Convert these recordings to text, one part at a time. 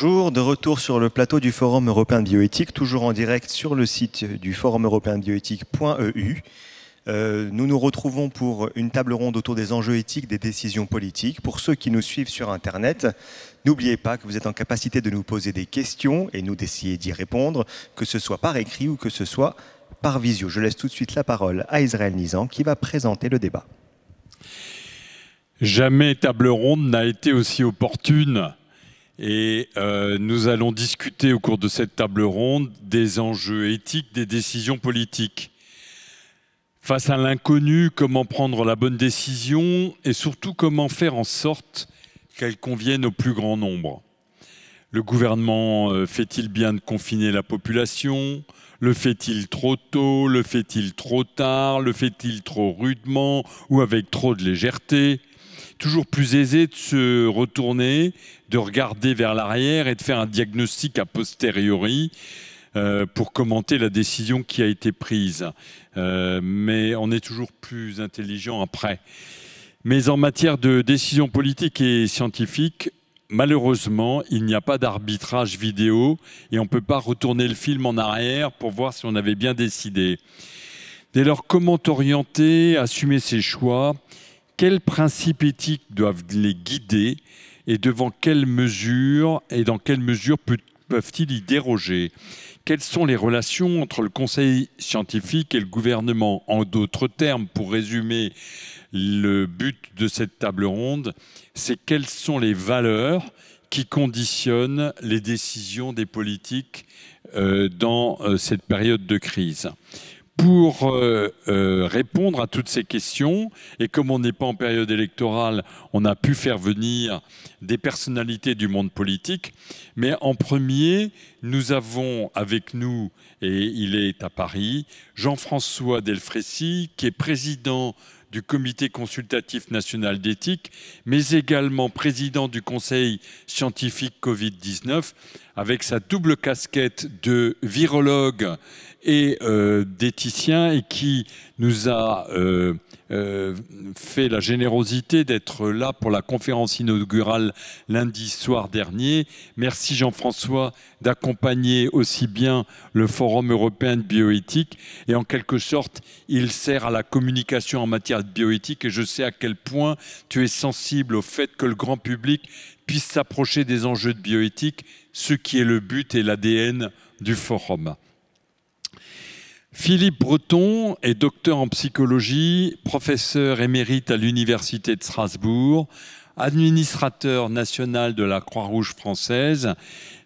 Bonjour, de retour sur le plateau du Forum européen de bioéthique, toujours en direct sur le site du forum européen de bioéthique.eu. Nous nous retrouvons pour une table ronde autour des enjeux éthiques des décisions politiques. Pour ceux qui nous suivent sur Internet, n'oubliez pas que vous êtes en capacité de nous poser des questions et nous d'essayer d'y répondre, que ce soit par écrit ou que ce soit par visio. Je laisse tout de suite la parole à Israël Nizan qui va présenter le débat. Jamais table ronde n'a été aussi opportune. Et nous allons discuter au cours de cette table ronde des enjeux éthiques des décisions politiques. Face à l'inconnu, comment prendre la bonne décision et surtout comment faire en sorte qu'elle convienne au plus grand nombre. Le gouvernement fait-il bien de confiner la population? Le fait-il trop tôt? Le fait-il trop tard? Le fait-il trop rudement ou avec trop de légèreté? Toujours plus aisé de se retourner, de regarder vers l'arrière et de faire un diagnostic a posteriori pour commenter la décision qui a été prise. Mais on est toujours plus intelligent après. Mais en matière de décision politique et scientifique, malheureusement, il n'y a pas d'arbitrage vidéo et on ne peut pas retourner le film en arrière pour voir si on avait bien décidé. Dès lors, comment orienter, assumer ses choix ? Quels principes éthiques doivent les guider et devant quelles mesures et dans quelles mesures peuvent-ils y déroger? Quelles sont les relations entre le conseil scientifique et le gouvernement? En d'autres termes, pour résumer le but de cette table ronde, c'est quelles sont les valeurs qui conditionnent les décisions des politiques dans cette période de crise. Pour répondre à toutes ces questions, et comme on n'est pas en période électorale, on a pu faire venir des personnalités du monde politique. Mais en premier, nous avons avec nous, et il est à Paris, Jean-François Delfraissy, qui est président du Comité consultatif national d'éthique, mais également président du Conseil scientifique Covid-19, avec sa double casquette de virologue et d'éthicien, et qui nous a fait la générosité d'être là pour la conférence inaugurale lundi soir dernier. Merci Jean-François d'accompagner aussi bien le Forum européen de bioéthique, et en quelque sorte, il sert à la communication en matière de bioéthique, et je sais à quel point tu es sensible au fait que le grand public puisse s'approcher des enjeux de bioéthique, ce qui est le but et l'ADN du Forum. Philippe Breton est docteur en psychologie, professeur émérite à l'Université de Strasbourg, administrateur national de la Croix-Rouge française.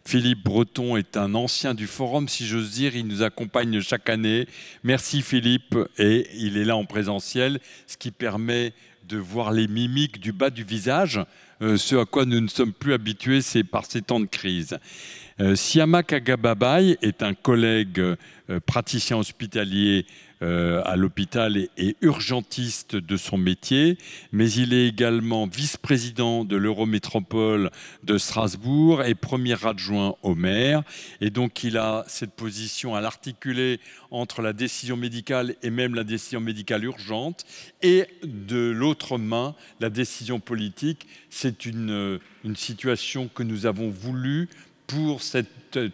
Philippe Breton est un ancien du Forum, si j'ose dire, il nous accompagne chaque année. Merci Philippe, et il est là en présentiel, ce qui permet de voir les mimiques du bas du visage, ce à quoi nous ne sommes plus habitués par ces temps de crise. Siamak Agababaye est un collègue praticien hospitalier à l'hôpital et urgentiste de son métier, mais il est également vice-président de l'Eurométropole de Strasbourg et premier adjoint au maire. Et donc il a cette position à l'articuler entre la décision médicale et même la décision médicale urgente, et de l'autre main, la décision politique. C'est une situation que nous avons voulu pour cette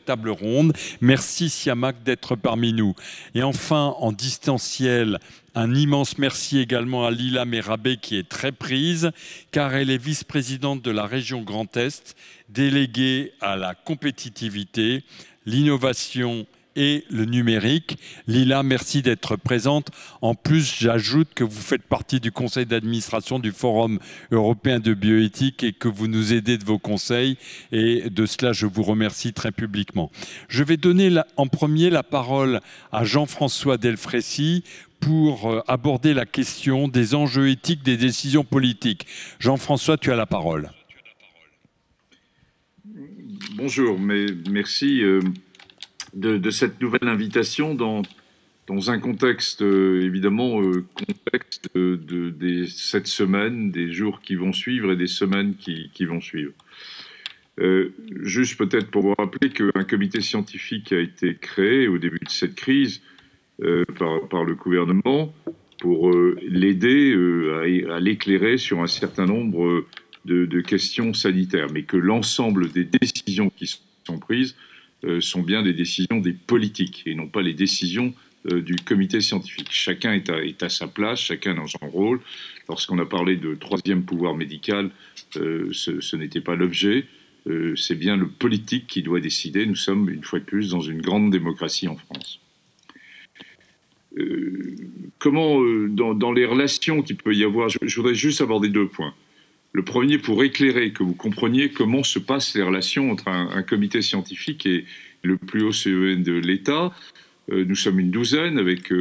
table ronde. Merci Siamak d'être parmi nous. Et enfin, en distanciel, un immense merci également à Lila Merabé, qui est très prise, car elle est vice-présidente de la région Grand Est, déléguée à la compétitivité, l'innovation et le numérique. Lila, merci d'être présente. En plus, j'ajoute que vous faites partie du conseil d'administration du Forum européen de bioéthique et que vous nous aidez de vos conseils. Et de cela, je vous remercie très publiquement. Je vais donner en premier la parole à Jean-François Delfraissy pour aborder la question des enjeux éthiques des décisions politiques. Jean-François, tu as la parole. Bonjour, merci de cette nouvelle invitation dans un contexte, évidemment, contexte cette semaine, des jours qui vont suivre et des semaines qui vont suivre. Juste peut-être pour vous rappeler qu'un comité scientifique a été créé au début de cette crise par le gouvernement pour l'aider à l'éclairer sur un certain nombre de questions sanitaires, mais que l'ensemble des décisions qui sont prises sont bien des décisions des politiques et non pas les décisions du comité scientifique. Chacun est à sa place, chacun dans son rôle. Lorsqu'on a parlé de troisième pouvoir médical, ce n'était pas l'objet. C'est bien le politique qui doit décider. Nous sommes, une fois de plus, dans une grande démocratie en France. Comment, dans les relations qu'il peut y avoir, je voudrais juste aborder 2 points. Le premier, pour éclairer, que vous compreniez comment se passent les relations entre un comité scientifique et le plus haut CEN de l'État. Nous sommes une douzaine avec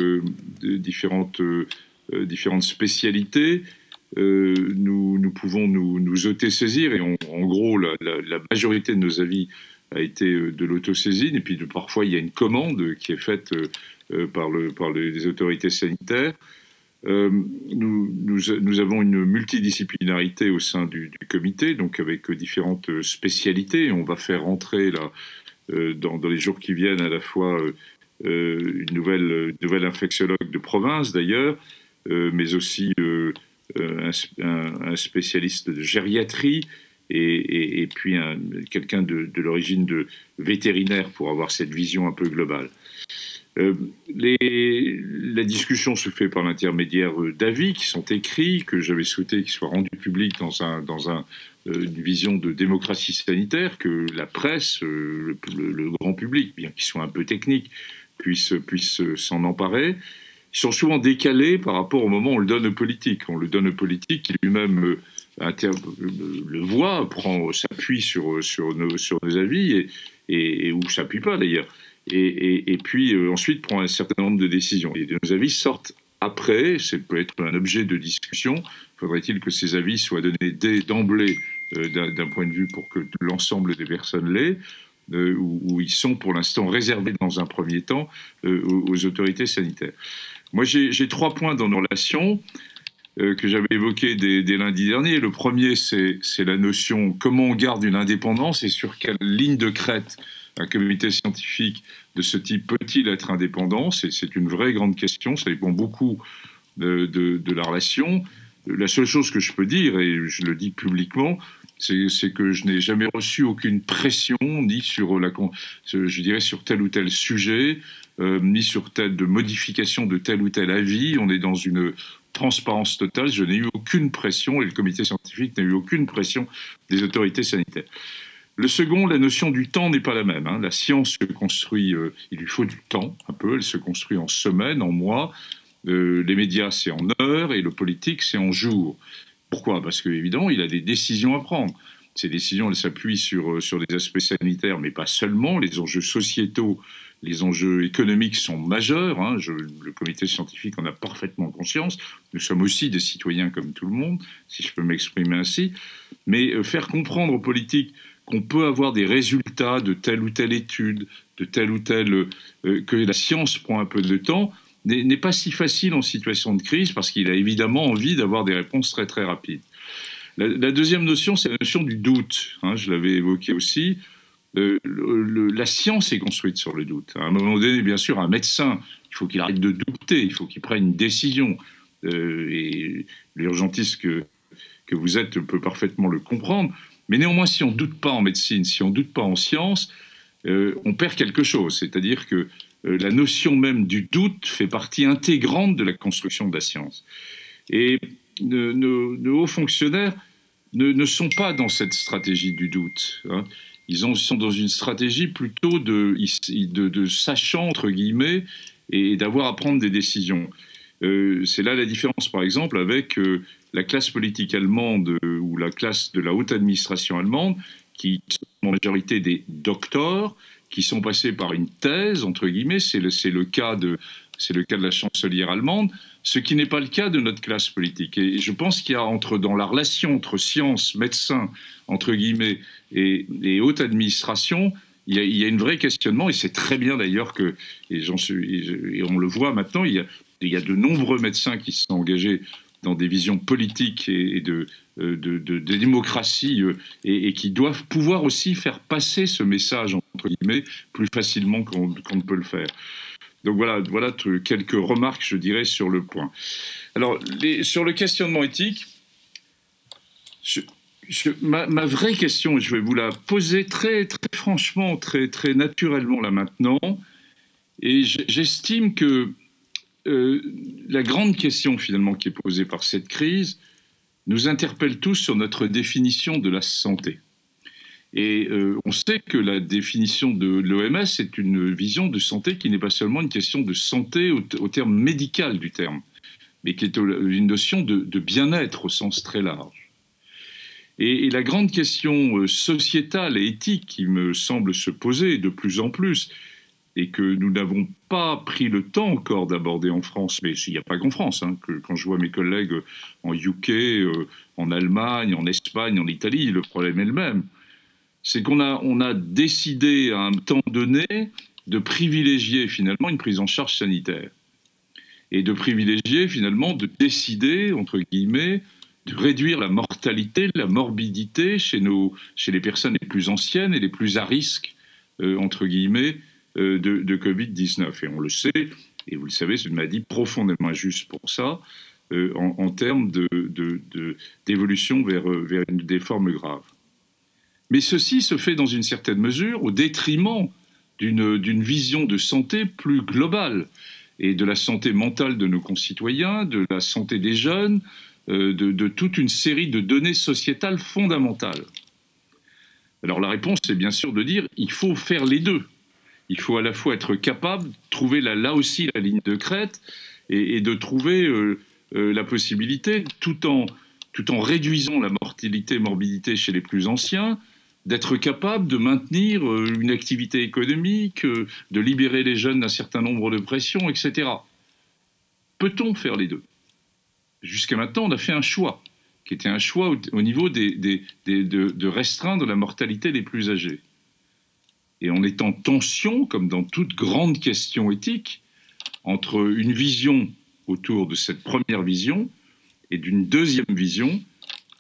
différentes spécialités. Nous pouvons nous autosaisir et en gros, la majorité de nos avis a été de l'autosaisine. Et puis parfois, il y a une commande qui est faite par les autorités sanitaires. Nous avons une multidisciplinarité au sein du comité, donc avec différentes spécialités. On va faire entrer là, dans les jours qui viennent à la fois une nouvelle infectiologue de province d'ailleurs, mais aussi un spécialiste de gériatrie et puis quelqu'un de l'origine de vétérinaire pour avoir cette vision un peu globale. La discussion se fait par l'intermédiaire d'avis qui sont écrits, que j'avais souhaité qu'ils soient rendus publics dans une vision de démocratie sanitaire, que la presse, le grand public, bien qu'il soit un peu technique, puisse s'en emparer. Ils sont souvent décalés par rapport au moment où on le donne aux politiques. On le donne aux politiques qui lui-même le voit, s'appuie sur nos avis et ou s'appuie pas d'ailleurs. Et puis ensuite prend un certain nombre de décisions. Et nos avis sortent après, ça peut être un objet de discussion. Faudrait-il que ces avis soient donnés d'emblée d'un point de vue pour que l'ensemble des personnes l'aient, où ils sont pour l'instant réservés dans un premier temps aux autorités sanitaires. Moi j'ai 3 points dans nos relations que j'avais évoqués dès lundi dernier. Le premier, c'est la notion comment on garde une indépendance et sur quelle ligne de crête un comité scientifique de ce type peut-il être indépendant? C'est une vraie grande question, ça dépend beaucoup de la relation. La seule chose que je peux dire, et je le dis publiquement, c'est que je n'ai jamais reçu aucune pression, ni sur je dirais sur tel ou tel sujet, ni sur de modification de tel ou tel avis. On est dans une transparence totale. Je n'ai eu aucune pression, et le comité scientifique n'a eu aucune pression des autorités sanitaires. Le second, la notion du temps n'est pas la même. La science se construit, il lui faut du temps, un peu, elle se construit en semaines, en mois. Les médias, c'est en heures, et le politique, c'est en jours. Pourquoi? Parce qu'évidemment, il a des décisions à prendre. Ces décisions, elles s'appuient sur des aspects sanitaires, mais pas seulement. Les enjeux sociétaux, les enjeux économiques sont majeurs. Le comité scientifique en a parfaitement conscience. Nous sommes aussi des citoyens comme tout le monde, si je peux m'exprimer ainsi. Mais faire comprendre aux politiques qu'on peut avoir des résultats de telle ou telle étude, de telle ou telle... que la science prend un peu de temps, n'est pas si facile en situation de crise, parce qu'il a évidemment envie d'avoir des réponses très très rapides. La deuxième notion, c'est la notion du doute. Je l'avais évoqué aussi. La science est construite sur le doute. À un moment donné, bien sûr, un médecin, il faut qu'il arrête de douter, il faut qu'il prenne une décision. Et l'urgentiste que vous êtes peut parfaitement le comprendre. Mais néanmoins, si on ne doute pas en médecine, si on ne doute pas en science, on perd quelque chose. C'est-à-dire que la notion même du doute fait partie intégrante de la construction de la science. Et nos hauts fonctionnaires ne sont pas dans cette stratégie du doute. Ils sont dans une stratégie plutôt de sachant, entre guillemets, et d'avoir à prendre des décisions. C'est là la différence, par exemple, avec la classe politique allemande ou la classe de la haute administration allemande, qui sont en majorité des doctors, qui sont passés par une thèse, entre guillemets, c'est le cas de la chancelière allemande, ce qui n'est pas le cas de notre classe politique. Et je pense qu'il y a dans la relation entre science, médecin, entre guillemets, et haute administration, il y a une vraie questionnement, et c'est très bien d'ailleurs que, et on le voit maintenant, il y a de nombreux médecins qui se sont engagés dans des visions politiques et de démocratie et qui doivent pouvoir aussi faire passer ce message, entre guillemets, plus facilement qu'on ne peut le faire. Donc voilà quelques remarques, je dirais, sur le point. Alors, sur le questionnement éthique, Ma vraie question, je vais vous la poser très, très franchement, très, très naturellement là maintenant, et j'estime que la grande question finalement qui est posée par cette crise nous interpelle tous sur notre définition de la santé. Et on sait que la définition de l'OMS est une vision de santé qui n'est pas seulement une question de santé au terme médical du terme, mais qui est une notion de bien-être au sens très large. Et la grande question sociétale et éthique qui me semble se poser de plus en plus, et que nous n'avons pas pris le temps encore d'aborder en France, mais il n'y a pas qu'en France, hein, que quand je vois mes collègues en UK, en Allemagne, en Espagne, en Italie, le problème est le même. C'est qu'on a décidé à un temps donné de privilégier finalement une prise en charge sanitaire. Et de privilégier finalement, de décider, entre guillemets, de réduire la mortalité, la morbidité chez les personnes les plus anciennes et les plus à risque, entre guillemets, de Covid-19. Et on le sait, et vous le savez, c'est une maladie profondément injuste pour ça, en termes d'évolution vers des formes graves. Mais ceci se fait dans une certaine mesure au détriment d'une vision de santé plus globale, et de la santé mentale de nos concitoyens, de la santé des jeunes, de toute une série de données sociétales fondamentales. Alors la réponse, c'est bien sûr de dire il faut faire les deux. Il faut à la fois être capable de trouver là aussi la ligne de crête et de trouver la possibilité, tout en réduisant la mortalité, morbidité chez les plus anciens, d'être capable de maintenir une activité économique, de libérer les jeunes d'un certain nombre de pressions, etc. Peut-on faire les deux ? Jusqu'à maintenant, on a fait un choix, qui était un choix au niveau de restreindre la mortalité des plus âgés. Et on est en tension, comme dans toute grande question éthique, entre une vision autour de cette première vision et d'une deuxième vision,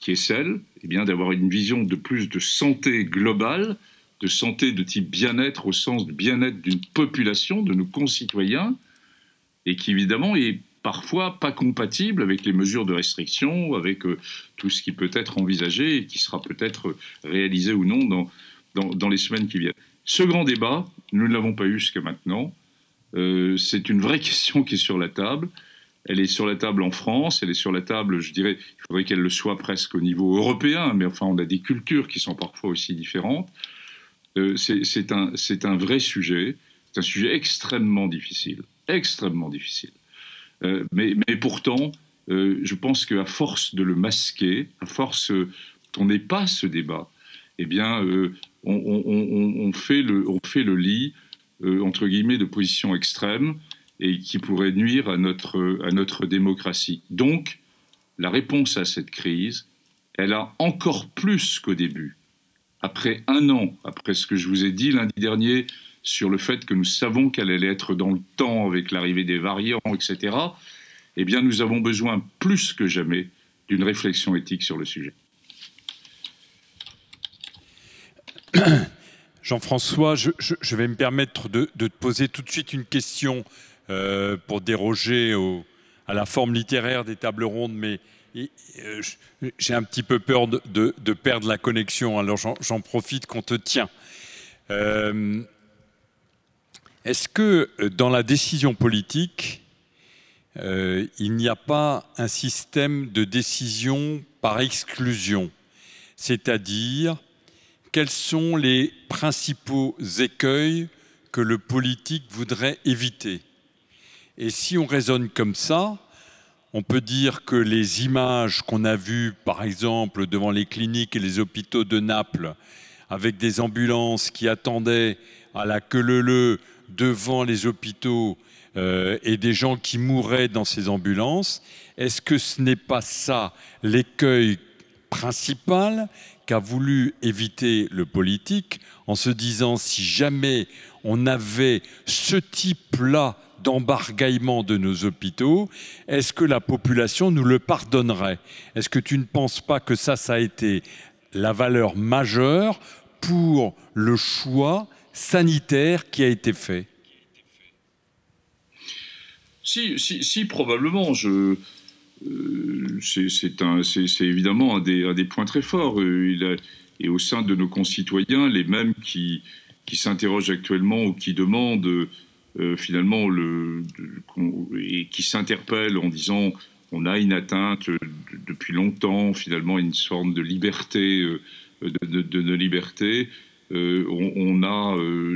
qui est celle d'avoir une vision de plus de santé globale, de santé de type bien-être au sens de bien-être d'une population, de nos concitoyens, et qui évidemment est parfois pas compatible avec les mesures de restriction, avec tout ce qui peut être envisagé et qui sera peut-être réalisé ou non dans les semaines qui viennent. Ce grand débat, nous ne l'avons pas eu jusqu'à maintenant. C'est une vraie question qui est sur la table. Elle est sur la table en France, elle est sur la table, je dirais, il faudrait qu'elle le soit presque au niveau européen, mais enfin on a des cultures qui sont parfois aussi différentes. C'est un vrai sujet, c'est un sujet extrêmement difficile, mais pourtant, je pense qu'à force de le masquer, à force qu'on n'ait pas ce débat, eh bien, on fait le lit, entre guillemets, de positions extrêmes, et qui pourrait nuire à notre démocratie. Donc, la réponse à cette crise, elle a encore plus qu'au début. Après un an, après ce que je vous ai dit lundi dernier, sur le fait que nous savons qu'elle allait être dans le temps avec l'arrivée des variants, etc., eh bien, nous avons besoin plus que jamais d'une réflexion éthique sur le sujet. Jean-François, je vais me permettre de te poser tout de suite une question pour déroger à la forme littéraire des tables rondes, mais j'ai un petit peu peur de perdre la connexion, alors j'en profite qu'on te tient. Est-ce que dans la décision politique, il n'y a pas un système de décision par exclusion, c'est-à-dire quels sont les principaux écueils que le politique voudrait éviter? Et si on raisonne comme ça, on peut dire que les images qu'on a vues, par exemple, devant les cliniques et les hôpitaux de Naples, avec des ambulances qui attendaient à la queue leu-leu devant les hôpitaux et des gens qui mouraient dans ces ambulances, est-ce que ce n'est pas ça l'écueil principal qu'a voulu éviter le politique en se disant si jamais on avait ce type-là d'embargaillement de nos hôpitaux, est-ce que la population nous le pardonnerait? Est-ce que tu ne penses pas que ça a été la valeur majeure pour le choix sanitaire qui a été fait? Si, probablement. c'est évidemment un des points très forts. Et au sein de nos concitoyens, les mêmes qui s'interrogent actuellement ou qui demandent finalement et qui s'interpellent en disant on a une atteinte depuis longtemps finalement une forme de liberté, de liberté.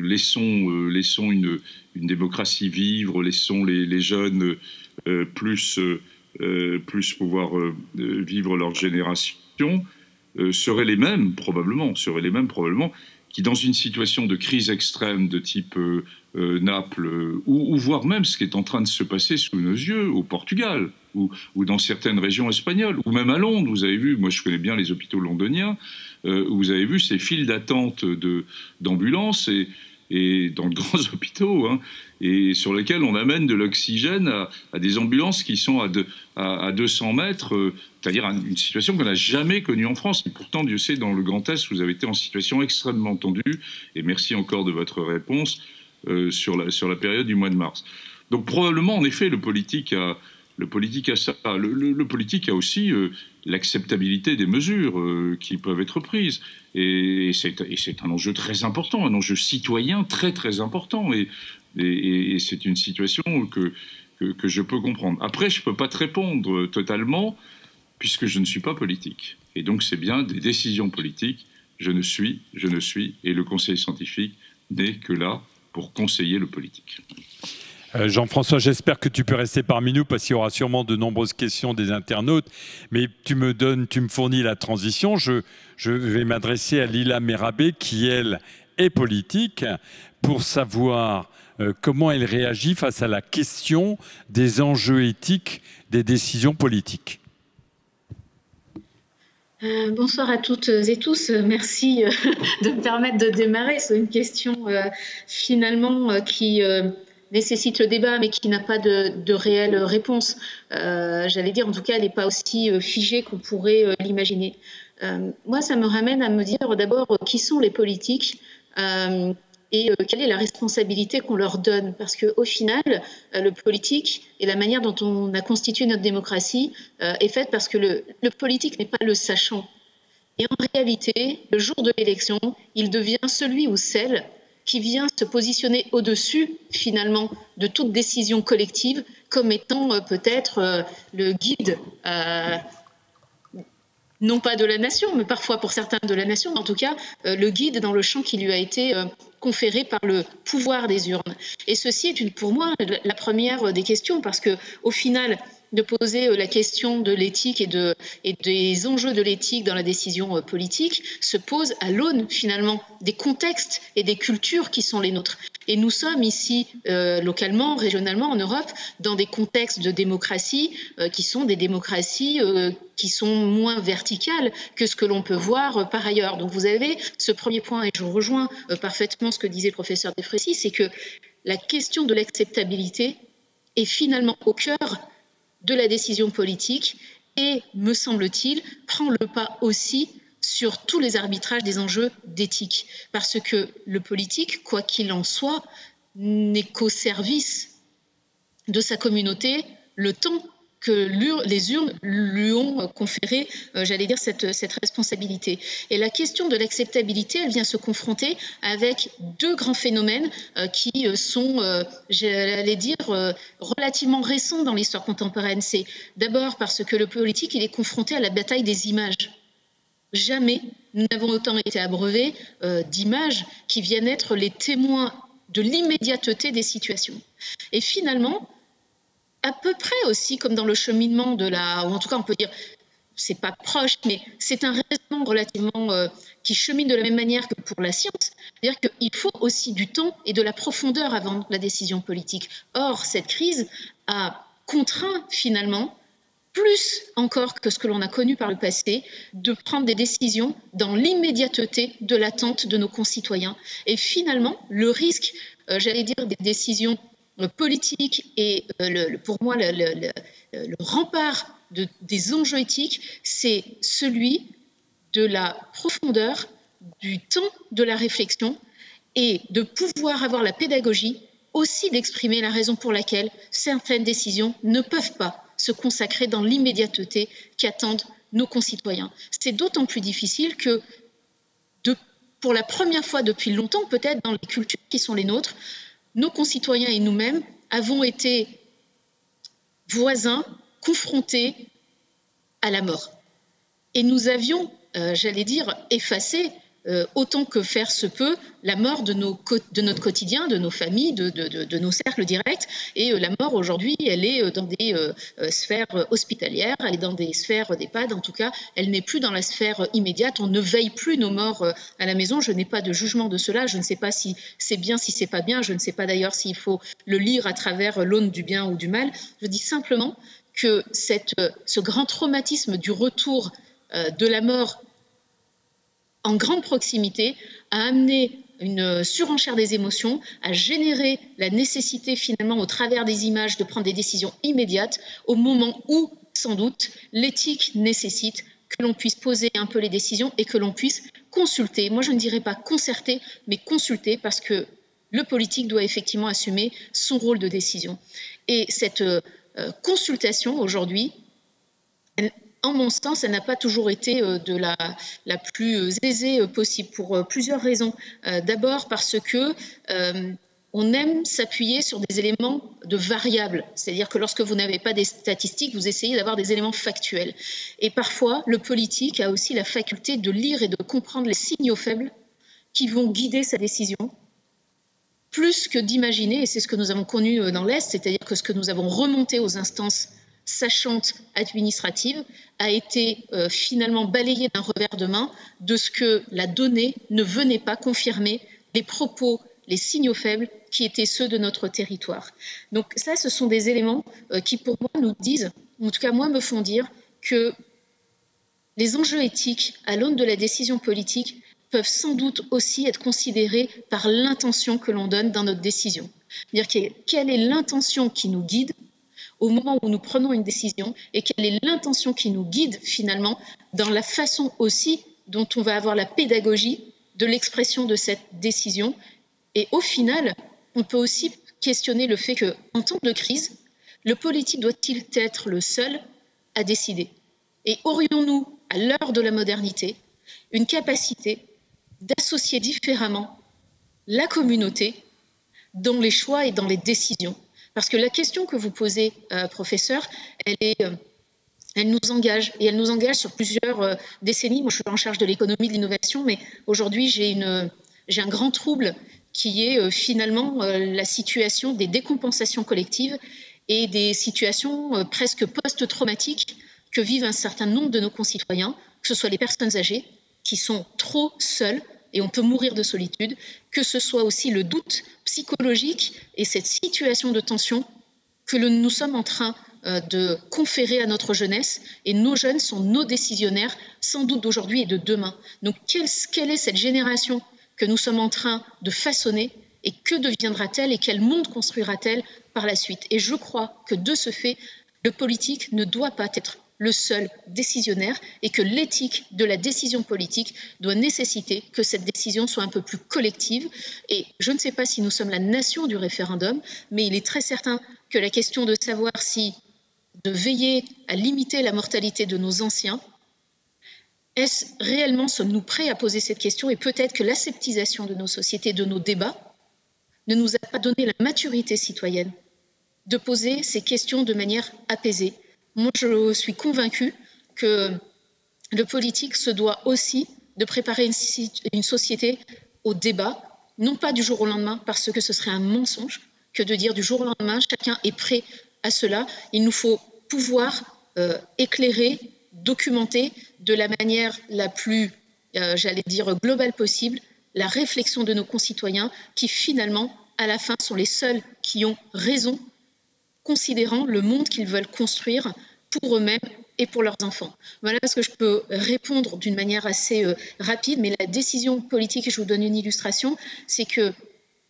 Laissons une démocratie vivre, laissons les jeunes plus pouvoir vivre leur génération, seraient les mêmes probablement, qui dans une situation de crise extrême de type Naples, ou voire même ce qui est en train de se passer sous nos yeux au Portugal, ou dans certaines régions espagnoles, ou même à Londres, vous avez vu, moi je connais bien les hôpitaux londoniens, où vous avez vu ces files d'attente d'ambulances et dans de grands hôpitaux, hein, et sur lesquels on amène de l'oxygène à des ambulances qui sont à 200 mètres, c'est-à-dire une situation qu'on n'a jamais connue en France. Et pourtant, Dieu sait, dans le Grand Est, vous avez été en situation extrêmement tendue, et merci encore de votre réponse, sur la période du mois de mars. Donc probablement, en effet, le politique a ça. Le politique a aussi l'acceptabilité des mesures qui peuvent être prises. Et c'est un enjeu très important, un enjeu citoyen très très important. Et c'est une situation que je peux comprendre. Après, je ne peux pas te répondre totalement, puisque je ne suis pas politique. Et donc, c'est bien des décisions politiques. Je ne suis, et le conseil scientifique n'est que là pour conseiller le politique. Jean-François, j'espère que tu peux rester parmi nous parce qu'il y aura sûrement de nombreuses questions des internautes. Mais tu me fournis la transition. Je vais m'adresser à Lila Merabé qui, elle, est politique pour savoir comment elle réagit face à la question des enjeux éthiques des décisions politiques. Bonsoir à toutes et tous. Merci de me permettre de démarrer. C'est une question finalement qui nécessite le débat, mais qui n'a pas de réelle réponse. J'allais dire, en tout cas, elle n'est pas aussi figée qu'on pourrait l'imaginer. Moi, ça me ramène à me dire d'abord qui sont les politiques et quelle est la responsabilité qu'on leur donne. Parce qu'au final, le politique et la manière dont on a constitué notre démocratie est faite parce que le politique n'est pas le sachant. Et en réalité, le jour de l'élection, il devient celui ou celle qui vient se positionner au-dessus, finalement, de toute décision collective, comme étant peut-être le guide, non pas de la nation, mais parfois pour certains de la nation, mais en tout cas, le guide dans le champ qui lui a été conféré par le pouvoir des urnes. Et ceci est pour moi la première des questions, parce qu'au final, de poser la question de l'éthique et des enjeux de l'éthique dans la décision politique se pose à l'aune finalement des contextes et des cultures qui sont les nôtres. Et nous sommes ici, localement, régionalement, en Europe, dans des contextes de démocratie qui sont des démocraties qui sont moins verticales que ce que l'on peut voir par ailleurs. Donc vous avez ce premier point, et je rejoins parfaitement ce que disait le professeur Defrécy, c'est que la question de l'acceptabilité est finalement au cœur de la décision politique et, me semble-t-il, prend le pas aussi sur tous les arbitrages des enjeux d'éthique. Parce que le politique, quoi qu'il en soit, n'est qu'au service de sa communauté le temps que les urnes lui ont conféré, j'allais dire, cette responsabilité. Et la question de l'acceptabilité, elle vient se confronter avec deux grands phénomènes qui sont, j'allais dire, relativement récents dans l'histoire contemporaine. C'est d'abord parce que le politique, il est confronté à la bataille des images. Jamais nous n'avons autant été abreuvés d'images qui viennent être les témoins de l'immédiateté des situations. Et finalement, à peu près aussi comme dans le cheminement ou en tout cas on peut dire, c'est pas proche, mais c'est un raisonnement relativement qui chemine de la même manière que pour la science. C'est-à-dire qu'il faut aussi du temps et de la profondeur avant la décision politique. Or, cette crise a contraint finalement, plus encore que ce que l'on a connu par le passé, de prendre des décisions dans l'immédiateté de l'attente de nos concitoyens. Et finalement, le risque, j'allais dire, des décisions politique et pour moi le rempart des enjeux éthiques, c'est celui de la profondeur, du temps de la réflexion et de pouvoir avoir la pédagogie aussi d'exprimer la raison pour laquelle certaines décisions ne peuvent pas se consacrer dans l'immédiateté qu'attendent nos concitoyens. C'est d'autant plus difficile que, pour la première fois depuis longtemps, peut-être dans les cultures qui sont les nôtres, nos concitoyens et nous-mêmes avons été voisins, confrontés à la mort. Et nous avions, j'allais dire, effacé, autant que faire se peut, la mort de notre quotidien, de nos familles, de nos cercles directs. Et la mort, aujourd'hui, elle est dans des sphères hospitalières, elle est dans des sphères d'EHPAD. En tout cas, elle n'est plus dans la sphère immédiate. On ne veille plus nos morts à la maison. Je n'ai pas de jugement de cela. Je ne sais pas si c'est bien, si c'est pas bien. Je ne sais pas d'ailleurs s'il faut le lire à travers l'aune du bien ou du mal. Je dis simplement que ce grand traumatisme du retour de la mort en grande proximité a amené une surenchère des émotions, a généré la nécessité finalement au travers des images de prendre des décisions immédiates au moment où, sans doute, l'éthique nécessite que l'on puisse poser un peu les décisions et que l'on puisse consulter. Moi, je ne dirais pas concerter, mais consulter, parce que le politique doit effectivement assumer son rôle de décision. Et cette consultation, aujourd'hui, en mon sens, elle n'a pas toujours été de la plus aisée possible pour plusieurs raisons. D'abord parce que on aime s'appuyer sur des éléments de variables. C'est-à-dire que lorsque vous n'avez pas des statistiques, vous essayez d'avoir des éléments factuels. Et parfois, le politique a aussi la faculté de lire et de comprendre les signaux faibles qui vont guider sa décision, plus que d'imaginer, et c'est ce que nous avons connu dans l'Est, c'est-à-dire que ce que nous avons remonté aux instances sachante administrative a été finalement balayée d'un revers de main de ce que la donnée ne venait pas confirmer les propos, les signaux faibles qui étaient ceux de notre territoire. Donc ça, ce sont des éléments qui pour moi nous disent, en tout cas moi me font dire que les enjeux éthiques à l'aune de la décision politique peuvent sans doute aussi être considérés par l'intention que l'on donne dans notre décision. C'est-à-dire quelle est l'intention qui nous guide au moment où nous prenons une décision et quelle est l'intention qui nous guide finalement dans la façon aussi dont on va avoir la pédagogie de l'expression de cette décision. Et au final, on peut aussi questionner le fait qu'en temps de crise, le politique doit-il être le seul à décider? Et aurions-nous, à l'heure de la modernité, une capacité d'associer différemment la communauté dans les choix et dans les décisions? Parce que la question que vous posez, professeur, elle nous engage, et elle nous engage sur plusieurs décennies. Moi, je suis en charge de l'économie, de l'innovation, mais aujourd'hui, j'ai un grand trouble qui est finalement la situation des décompensations collectives et des situations presque post-traumatiques que vivent un certain nombre de nos concitoyens, que ce soit les personnes âgées qui sont trop seules, et on peut mourir de solitude, que ce soit aussi le doute psychologique et cette situation de tension que nous sommes en train de conférer à notre jeunesse, et nos jeunes sont nos décisionnaires, sans doute d'aujourd'hui et de demain. Donc quelle est cette génération que nous sommes en train de façonner, et que deviendra-t-elle et quel monde construira-t-elle par la suite? Et je crois que de ce fait, le politique ne doit pas être le seul décisionnaire, et que l'éthique de la décision politique doit nécessiter que cette décision soit un peu plus collective. Et je ne sais pas si nous sommes la nation du référendum, mais il est très certain que la question de savoir si de veiller à limiter la mortalité de nos anciens, est-ce réellement, sommes-nous prêts à poser cette question? Et peut-être que l'aseptisation de nos sociétés, de nos débats, ne nous a pas donné la maturité citoyenne de poser ces questions de manière apaisée. Moi, je suis convaincue que le politique se doit aussi de préparer une société au débat, non pas du jour au lendemain, parce que ce serait un mensonge que de dire du jour au lendemain, chacun est prêt à cela. Il nous faut pouvoir éclairer, documenter de la manière la plus, j'allais dire, globale possible, la réflexion de nos concitoyens qui, finalement, à la fin, sont les seuls qui ont raison, considérant le monde qu'ils veulent construire pour eux-mêmes et pour leurs enfants. Voilà ce que je peux répondre d'une manière assez rapide, mais la décision politique, et je vous donne une illustration, c'est que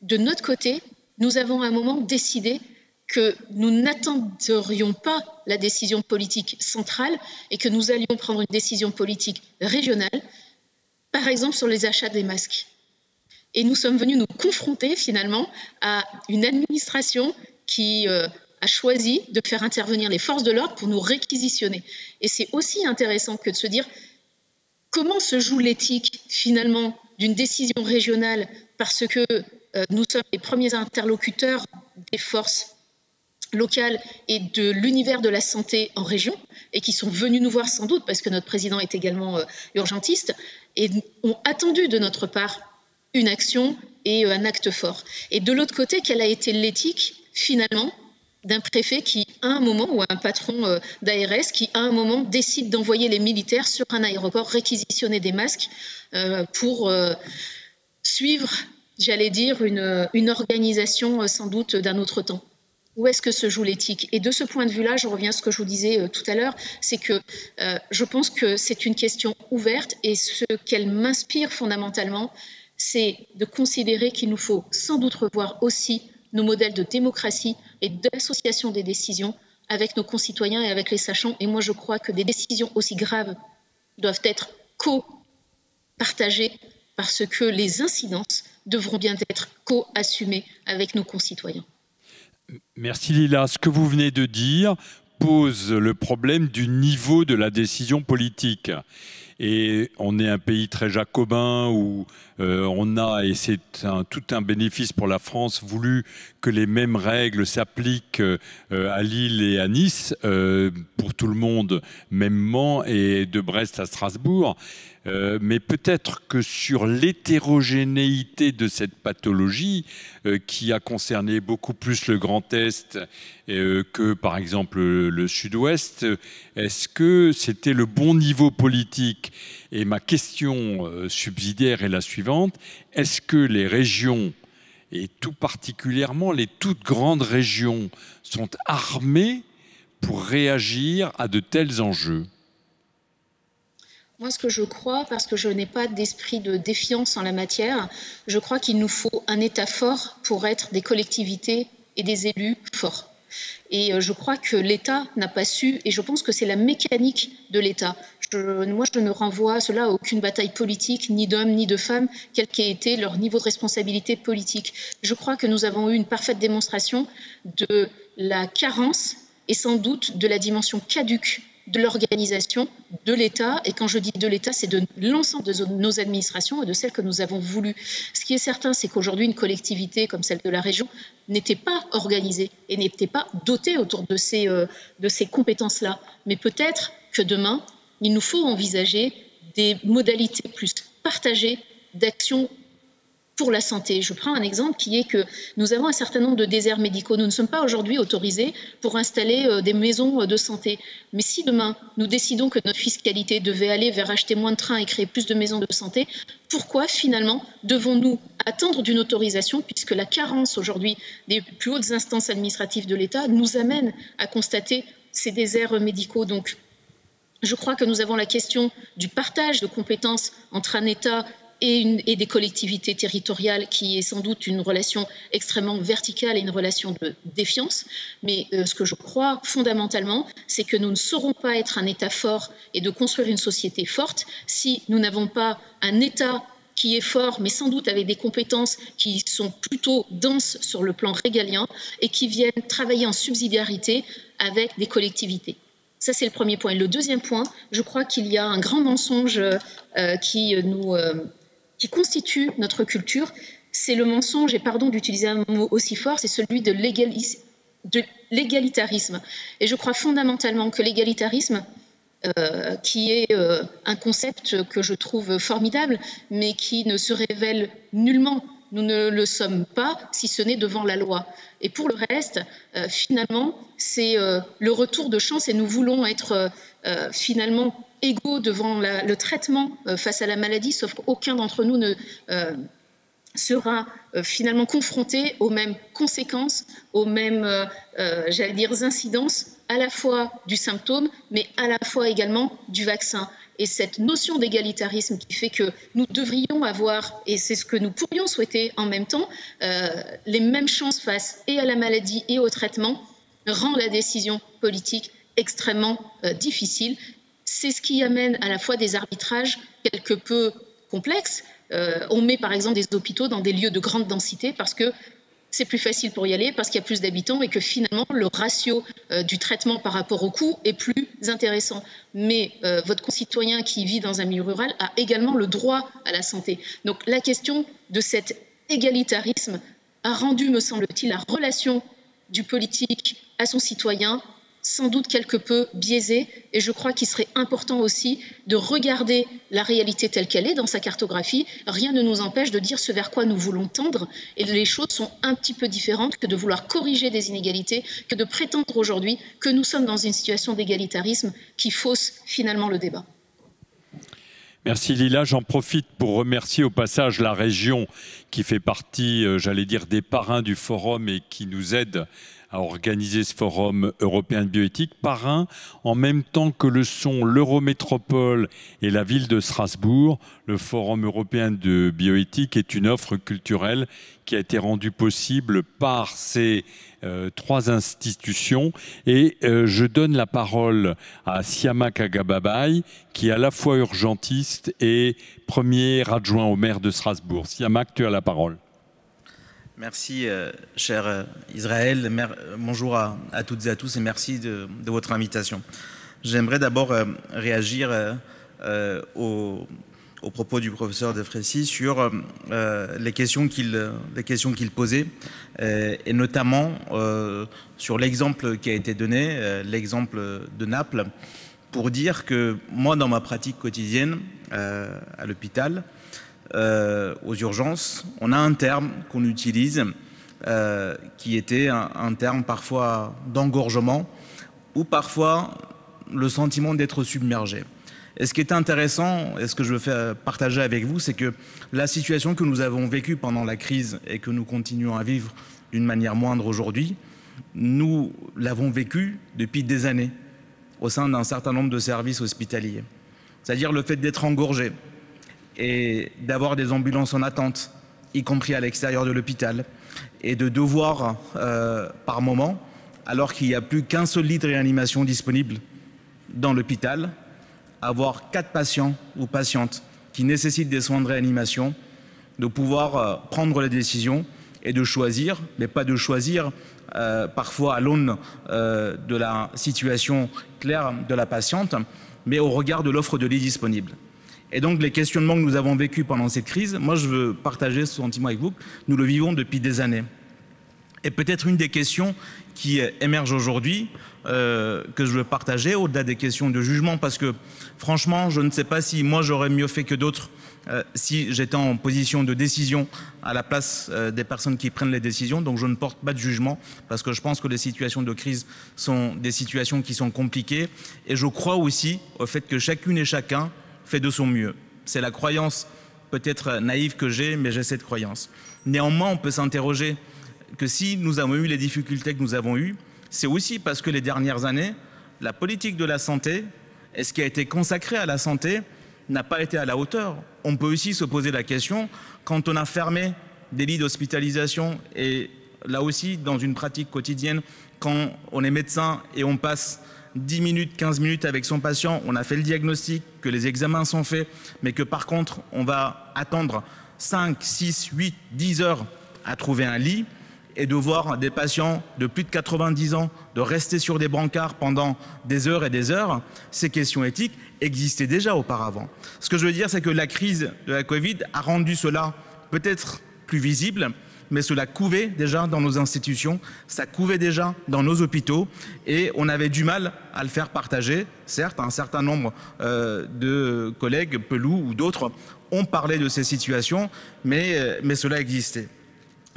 de notre côté, nous avons à un moment décidé que nous n'attendrions pas la décision politique centrale et que nous allions prendre une décision politique régionale, par exemple sur les achats des masques. Et nous sommes venus nous confronter finalement à une administration qui a choisi de faire intervenir les forces de l'ordre pour nous réquisitionner. Et c'est aussi intéressant que de se dire comment se joue l'éthique finalement d'une décision régionale, parce que nous sommes les premiers interlocuteurs des forces locales et de l'univers de la santé en région, et qui sont venus nous voir sans doute, parce que notre président est également urgentiste, et ont attendu de notre part une action et un acte fort. Et de l'autre côté, quelle a été l'éthique finalement d'un préfet qui, à un moment, ou un patron d'ARS, qui, à un moment, décide d'envoyer les militaires sur un aéroport réquisitionner des masques pour suivre, j'allais dire, une organisation sans doute d'un autre temps. Où est-ce que se joue l'éthique? Et de ce point de vue-là, je reviens à ce que je vous disais tout à l'heure, c'est que je pense que c'est une question ouverte, et ce qu'elle m'inspire fondamentalement, c'est de considérer qu'il nous faut sans doute revoir aussi nos modèles de démocratie et d'association des décisions avec nos concitoyens et avec les sachants. Et moi, je crois que des décisions aussi graves doivent être co-partagées, parce que les incidences devront bien être co-assumées avec nos concitoyens. Merci Lila. Ce que vous venez de dire pose le problème du niveau de la décision politique. Et on est un pays très jacobin où on a, et c'est tout un bénéfice pour la France, voulu que les mêmes règles s'appliquent à Lille et à Nice, pour tout le monde mêmement, et de Brest à Strasbourg. Mais peut-être que sur l'hétérogénéité de cette pathologie, qui a concerné beaucoup plus le Grand Est que par exemple le Sud-Ouest, est-ce que c'était le bon niveau politique? Et ma question subsidiaire est la suivante: est-ce que les régions, et tout particulièrement les toutes grandes régions, sont armées pour réagir à de tels enjeux? Moi, ce que je crois, parce que je n'ai pas d'esprit de défiance en la matière, je crois qu'il nous faut un État fort pour être des collectivités et des élus forts. Et je crois que l'État n'a pas su, et je pense que c'est la mécanique de l'État. Moi, je ne renvoie cela à aucune bataille politique, ni d'hommes, ni de femmes, quel qu'ait été leur niveau de responsabilité politique. Je crois que nous avons eu une parfaite démonstration de la carence et sans doute de la dimension caduque de l'organisation de l'État. Et quand je dis de l'État, c'est de l'ensemble de nos administrations et de celles que nous avons voulu. Ce qui est certain, c'est qu'aujourd'hui, une collectivité comme celle de la région n'était pas organisée et n'était pas dotée autour de ces compétences-là. Mais peut-être que demain, il nous faut envisager des modalités plus partagées d'action pour la santé. Je prends un exemple qui est que nous avons un certain nombre de déserts médicaux. Nous ne sommes pas aujourd'hui autorisés pour installer des maisons de santé. Mais si demain, nous décidons que notre fiscalité devait aller vers acheter moins de trains et créer plus de maisons de santé, pourquoi finalement devons-nous attendre d'une autorisation, puisque la carence aujourd'hui des plus hautes instances administratives de l'État nous amène à constater ces déserts médicaux? Donc, je crois que nous avons la question du partage de compétences entre un État et des collectivités territoriales, qui est sans doute une relation extrêmement verticale et une relation de défiance. Mais ce que je crois fondamentalement, c'est que nous ne saurons pas être un État fort et de construire une société forte si nous n'avons pas un État qui est fort, mais sans doute avec des compétences qui sont plutôt denses sur le plan régalien et qui viennent travailler en subsidiarité avec des collectivités. Ça, c'est le premier point. Et le deuxième point, je crois qu'il y a un grand mensonge qui constitue notre culture, c'est le mensonge, et pardon d'utiliser un mot aussi fort, c'est celui de l'égalitarisme. Et je crois fondamentalement que l'égalitarisme, qui est un concept que je trouve formidable, mais qui ne se révèle nullement. Nous ne le sommes pas, si ce n'est devant la loi. Et pour le reste, finalement, c'est le retour de chance, et nous voulons être finalement égaux devant le traitement face à la maladie, sauf qu'aucun d'entre nous ne sera finalement confronté aux mêmes conséquences, aux mêmes, j'allais dire, incidences, à la fois du symptôme, mais à la fois également du vaccin. Et cette notion d'égalitarisme qui fait que nous devrions avoir, et c'est ce que nous pourrions souhaiter en même temps, les mêmes chances face et à la maladie et au traitement, rend la décision politique extrêmement difficile. C'est ce qui amène à la fois des arbitrages quelque peu complexes. On met par exemple des hôpitaux dans des lieux de grande densité parce que c'est plus facile pour y aller parce qu'il y a plus d'habitants et que finalement le ratio du traitement par rapport au coût est plus intéressant. Mais votre concitoyen qui vit dans un milieu rural a également le droit à la santé. Donc la question de cet égalitarisme a rendu, me semble-t-il, la relation du politique à son citoyen sans doute quelque peu biaisée, et je crois qu'il serait important aussi de regarder la réalité telle qu'elle est dans sa cartographie. Rien ne nous empêche de dire ce vers quoi nous voulons tendre, et les choses sont un petit peu différentes que de vouloir corriger des inégalités, que de prétendre aujourd'hui que nous sommes dans une situation d'égalitarisme qui fausse finalement le débat. Merci Lila. J'en profite pour remercier au passage la région qui fait partie, j'allais dire, des parrains du forum et qui nous aide à organiser ce forum européen de bioéthique, parrain en même temps que le sont l'Eurométropole et la ville de Strasbourg. Le forum européen de bioéthique est une offre culturelle qui a été rendue possible par ces trois institutions. Et je donne la parole à Siamak Agababaye, qui est à la fois urgentiste et premier adjoint au maire de Strasbourg. Siamak, tu as la parole. Merci, cher Israël. Bonjour à toutes et à tous et merci de votre invitation. J'aimerais d'abord réagir aux propos du professeur De Frécy sur les questions qu'il posait et notamment sur l'exemple qui a été donné, l'exemple de Naples, pour dire que moi, dans ma pratique quotidienne à l'hôpital, aux urgences, on a un terme qu'on utilise qui était un terme parfois d'engorgement ou parfois le sentiment d'être submergé. Et ce qui est intéressant, et ce que je veux partager avec vous, c'est que la situation que nous avons vécue pendant la crise et que nous continuons à vivre d'une manière moindre aujourd'hui, nous l'avons vécue depuis des années au sein d'un certain nombre de services hospitaliers. C'est-à-dire le fait d'être engorgé, et d'avoir des ambulances en attente, y compris à l'extérieur de l'hôpital, et de devoir, par moment, alors qu'il n'y a plus qu'un seul lit de réanimation disponible dans l'hôpital, avoir 4 patients ou patientes qui nécessitent des soins de réanimation, de pouvoir prendre les décisions et de choisir, mais pas de choisir parfois à l'aune de la situation claire de la patiente, mais au regard de l'offre de lits disponible. Et donc les questionnements que nous avons vécus pendant cette crise, moi je veux partager ce sentiment avec vous, nous le vivons depuis des années. Et peut-être une des questions qui émerge aujourd'hui, que je veux partager, au-delà des questions de jugement, parce que franchement, je ne sais pas si moi j'aurais mieux fait que d'autres si j'étais en position de décision à la place des personnes qui prennent les décisions, donc je ne porte pas de jugement, parce que je pense que les situations de crise sont des situations qui sont compliquées, et je crois aussi au fait que chacune et chacun fait de son mieux. C'est la croyance peut-être naïve que j'ai, mais j'ai cette croyance. Néanmoins, on peut s'interroger que si nous avons eu les difficultés que nous avons eues, c'est aussi parce que les dernières années, la politique de la santé et ce qui a été consacré à la santé n'a pas été à la hauteur. On peut aussi se poser la question, quand on a fermé des lits d'hospitalisation et là aussi dans une pratique quotidienne, quand on est médecin et on passe 10 minutes, 15 minutes avec son patient, on a fait le diagnostic, que les examens sont faits, mais que par contre, on va attendre 5, 6, 8, 10 heures à trouver un lit et de voir des patients de plus de 90 ans de rester sur des brancards pendant des heures et des heures, ces questions éthiques existaient déjà auparavant. Ce que je veux dire, c'est que la crise de la Covid a rendu cela peut-être plus visible, mais cela couvait déjà dans nos institutions, ça couvait déjà dans nos hôpitaux et on avait du mal à le faire partager. Certes, un certain nombre de collègues, Pelou ou d'autres, ont parlé de ces situations, mais cela existait.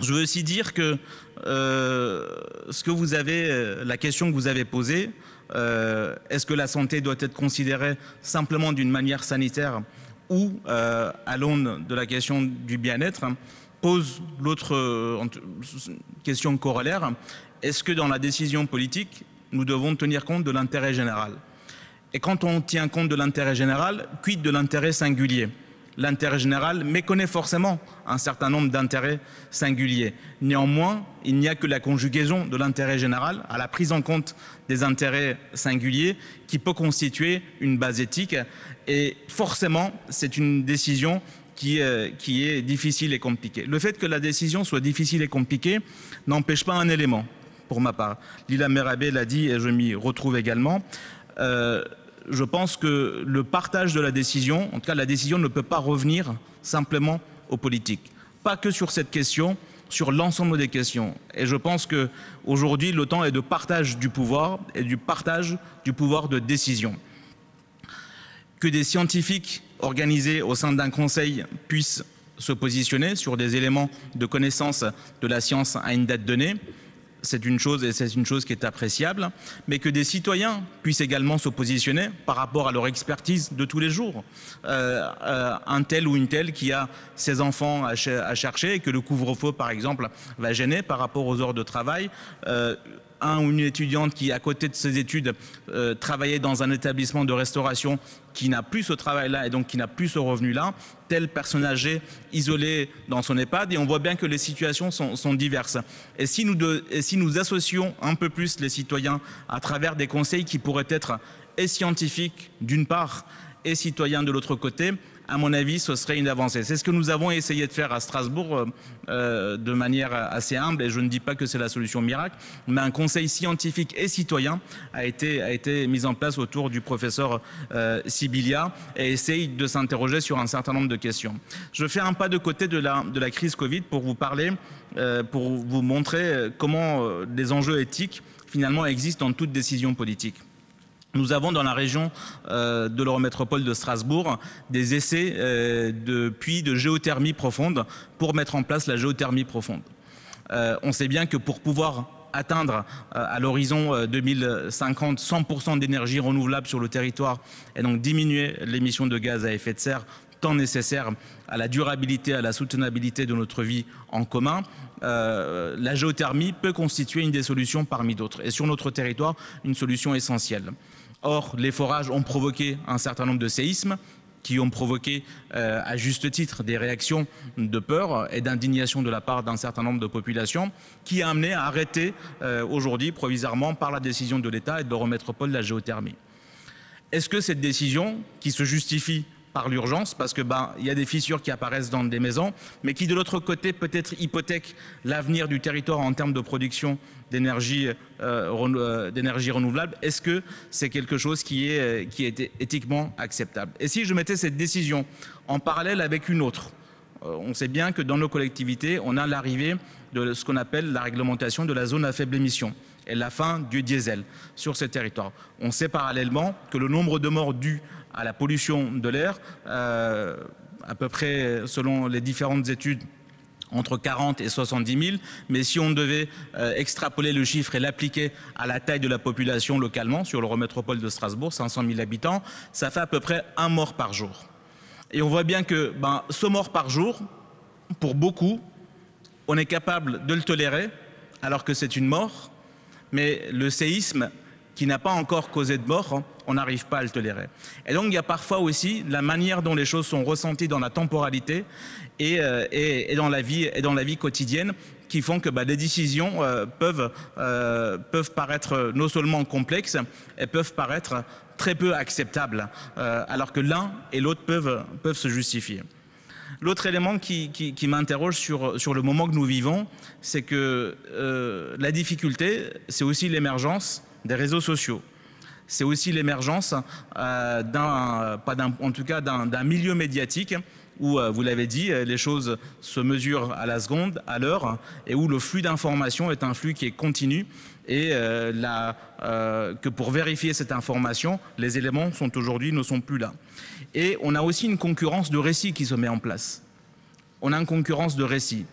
Je veux aussi dire que ce que vous avez, la question que vous avez posée, est-ce que la santé doit être considérée simplement d'une manière sanitaire ou à l'aune de la question du bien-être, pose l'autre question corollaire. Est-ce que dans la décision politique, nous devons tenir compte de l'intérêt général? Et quand on tient compte de l'intérêt général, quid de l'intérêt singulier? L'intérêt général méconnaît forcément un certain nombre d'intérêts singuliers. Néanmoins, il n'y a que la conjugaison de l'intérêt général à la prise en compte des intérêts singuliers qui peut constituer une base éthique. Et forcément, c'est une décision qui est difficile et compliqué. Le fait que la décision soit difficile et compliquée n'empêche pas un élément, pour ma part. Lila Merabé l'a dit et je m'y retrouve également. Je pense que le partage de la décision, en tout cas la décision ne peut pas revenir simplement aux politiques. Pas que sur cette question, sur l'ensemble des questions. Et je pense qu'aujourd'hui, le temps est de partage du pouvoir et du partage du pouvoir de décision. Que des scientifiques organisés au sein d'un conseil puissent se positionner sur des éléments de connaissance de la science à une date donnée, c'est une chose et c'est une chose qui est appréciable, mais que des citoyens puissent également se positionner par rapport à leur expertise de tous les jours. Un tel ou une telle qui a ses enfants à chercher et que le couvre-feu, par exemple, va gêner par rapport aux heures de travail. Un ou une étudiante qui, à côté de ses études, travaillait dans un établissement de restauration qui n'a plus ce travail-là et donc qui n'a plus ce revenu-là, tel personne âgée isolée dans son EHPAD, et on voit bien que les situations sont diverses. Et si nous associons un peu plus les citoyens à travers des conseils qui pourraient être et scientifiques d'une part et citoyens de l'autre côté, à mon avis, ce serait une avancée. C'est ce que nous avons essayé de faire à Strasbourg de manière assez humble, et je ne dis pas que c'est la solution miracle, mais un conseil scientifique et citoyen a été mis en place autour du professeur Sibilia et essaye de s'interroger sur un certain nombre de questions. Je fais un pas de côté de la crise Covid pour vous parler, pour vous montrer comment des enjeux éthiques finalement existent dans toute décision politique. Nous avons dans la région de l'Eurométropole de Strasbourg des essais de puits de géothermie profonde pour mettre en place la géothermie profonde. On sait bien que pour pouvoir atteindre à l'horizon 2050 100% d'énergie renouvelable sur le territoire et donc diminuer l'émission de gaz à effet de serre tant nécessaire à la durabilité, à la soutenabilité de notre vie en commun, la géothermie peut constituer une des solutions parmi d'autres et sur notre territoire une solution essentielle. Or, les forages ont provoqué un certain nombre de séismes qui ont provoqué, à juste titre, des réactions de peur et d'indignation de la part d'un certain nombre de populations, qui a amené à arrêter aujourd'hui, provisoirement, par la décision de l'État et de l'Eurométropole, la géothermie. Est-ce que cette décision, qui se justifie par l'urgence, parce que y a des fissures qui apparaissent dans des maisons, mais qui de l'autre côté peut-être hypothèque l'avenir du territoire en termes de production d'énergie renouvelable, est-ce que c'est quelque chose qui est éthiquement acceptable? Et si je mettais cette décision en parallèle avec une autre, on sait bien que dans nos collectivités, on a l'arrivée de ce qu'on appelle la réglementation de la zone à faible émission et la fin du diesel sur ces territoires. On sait parallèlement que le nombre de morts dus à la pollution de l'air, à peu près selon les différentes études, entre 40 et 70 000, mais si on devait extrapoler le chiffre et l'appliquer à la taille de la population localement, sur l'Eurométropole de Strasbourg, 500 000 habitants, ça fait à peu près un mort par jour. Et on voit bien que ce mort par jour, pour beaucoup, on est capable de le tolérer, alors que c'est une mort, mais le séisme qui n'a pas encore causé de mort, on n'arrive pas à le tolérer. Et donc il y a parfois aussi la manière dont les choses sont ressenties dans la temporalité et dans la vie quotidienne qui font que des décisions peuvent paraître non seulement complexes, elles peuvent paraître très peu acceptables, alors que l'un et l'autre peuvent se justifier. L'autre élément qui m'interroge sur le moment que nous vivons, c'est que la difficulté, c'est aussi l'émergence des réseaux sociaux. C'est aussi l'émergence d'un milieu médiatique où, vous l'avez dit, les choses se mesurent à la seconde, à l'heure, et où le flux d'informations est un flux qui est continu et que pour vérifier cette information, les éléments ne sont plus là. Et on a aussi une concurrence de récits qui se met en place. On a une concurrence de récits.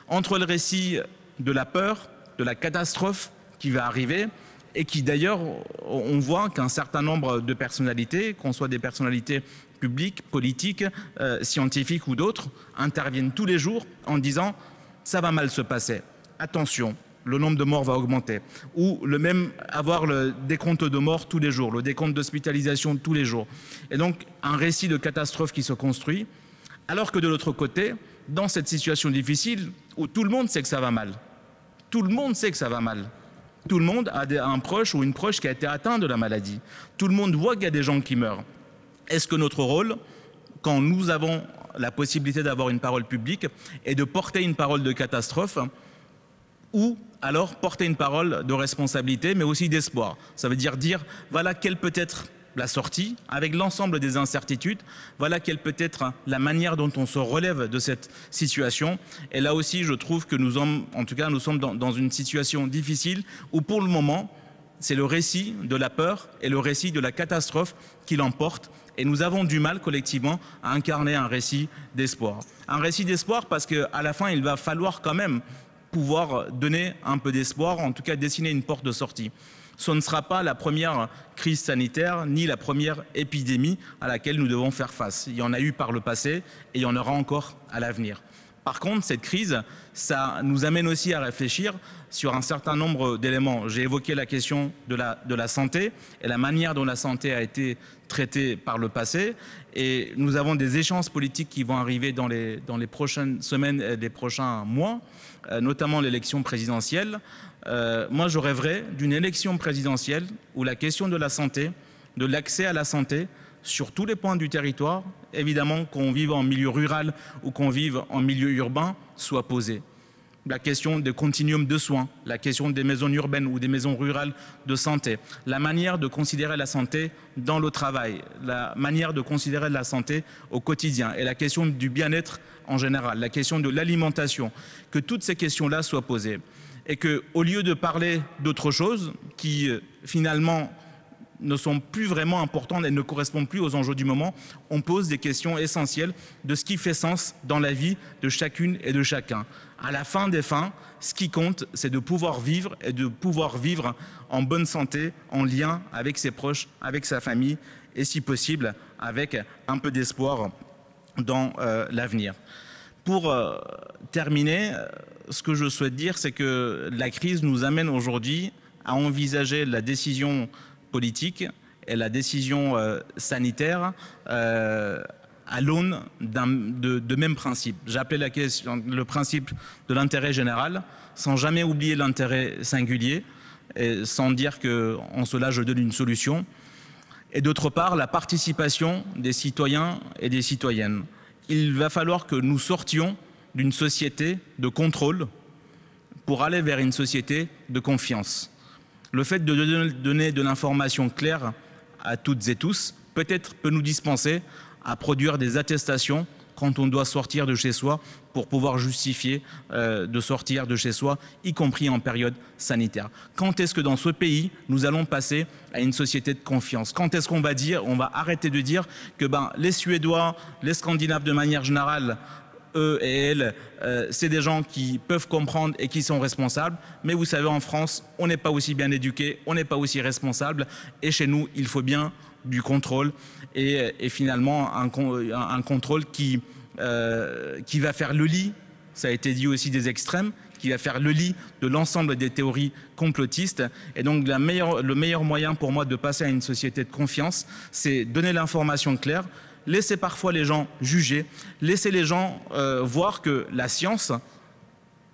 Entre le récit de la peur, de la catastrophe qui va arriver, et qui d'ailleurs, on voit qu'un certain nombre de personnalités, qu'on soit des personnalités publiques, politiques, scientifiques ou d'autres, interviennent tous les jours en disant « ça va mal se passer, attention ». Le nombre de morts va augmenter, ou avoir le décompte de morts tous les jours, le décompte d'hospitalisation tous les jours. Et donc, un récit de catastrophe qui se construit, alors que de l'autre côté, dans cette situation difficile, où tout le monde sait que ça va mal, tout le monde sait que ça va mal, tout le monde a un proche ou une proche qui a été atteint de la maladie, tout le monde voit qu'il y a des gens qui meurent. Est-ce que notre rôle, quand nous avons la possibilité d'avoir une parole publique et de porter une parole de catastrophe, ou alors porter une parole de responsabilité, mais aussi d'espoir. Ça veut dire voilà quelle peut être la sortie, avec l'ensemble des incertitudes, voilà quelle peut être la manière dont on se relève de cette situation. Et là aussi, je trouve que nous sommes dans une situation difficile où pour le moment, c'est le récit de la peur et le récit de la catastrophe qui l'emporte. Et nous avons du mal collectivement à incarner un récit d'espoir. Un récit d'espoir parce qu'à la fin, il va falloir quand même pouvoir donner un peu d'espoir, en tout cas dessiner une porte de sortie. Ce ne sera pas la première crise sanitaire ni la première épidémie à laquelle nous devons faire face. Il y en a eu par le passé et il y en aura encore à l'avenir. Par contre, cette crise, ça nous amène aussi à réfléchir sur un certain nombre d'éléments. J'ai évoqué la question de la santé et la manière dont la santé a été traitée par le passé. Et nous avons des échéances politiques qui vont arriver dans les prochaines semaines et les prochains mois, notamment l'élection présidentielle. Moi, je rêverais d'une élection présidentielle où la question de la santé, de l'accès à la santé, sur tous les points du territoire, évidemment qu'on vive en milieu rural ou qu'on vive en milieu urbain, soit posée. La question des continuums de soins, la question des maisons urbaines ou des maisons rurales de santé, la manière de considérer la santé dans le travail, la manière de considérer la santé au quotidien et la question du bien-être en général, la question de l'alimentation, que toutes ces questions-là soient posées. Et qu'au lieu de parler d'autre chose qui finalement ne sont plus vraiment importantes et ne correspondent plus aux enjeux du moment, on pose des questions essentielles de ce qui fait sens dans la vie de chacune et de chacun. À la fin des fins, ce qui compte, c'est de pouvoir vivre et de pouvoir vivre en bonne santé, en lien avec ses proches, avec sa famille et si possible avec un peu d'espoir dans l'avenir. Pour terminer, ce que je souhaite dire, c'est que la crise nous amène aujourd'hui à envisager la décision politique et la décision sanitaire à l'aune de mêmes principes. J'ai appelé la question le principe de l'intérêt général, sans jamais oublier l'intérêt singulier, et sans dire qu'en cela je donne une solution. Et d'autre part, la participation des citoyens et des citoyennes. Il va falloir que nous sortions d'une société de contrôle pour aller vers une société de confiance. Le fait de donner de l'information claire à toutes et tous, peut-être peut nous dispenser à produire des attestations quand on doit sortir de chez soi pour pouvoir justifier de sortir de chez soi, y compris en période sanitaire. Quand est-ce que dans ce pays, nous allons passer à une société de confiance? Quand est-ce qu'on va arrêter de dire que les Suédois, les Scandinaves de manière générale, eux et elles, c'est des gens qui peuvent comprendre et qui sont responsables. Mais vous savez, en France, on n'est pas aussi bien éduqué, on n'est pas aussi responsable. Et chez nous, il faut bien du contrôle et finalement un contrôle qui va faire le lit, ça a été dit aussi, des extrêmes, qui va faire le lit de l'ensemble des théories complotistes. Et donc le meilleur moyen pour moi de passer à une société de confiance, c'est donner l'information claire, laisser parfois les gens juger, laisser les gens voir que la science,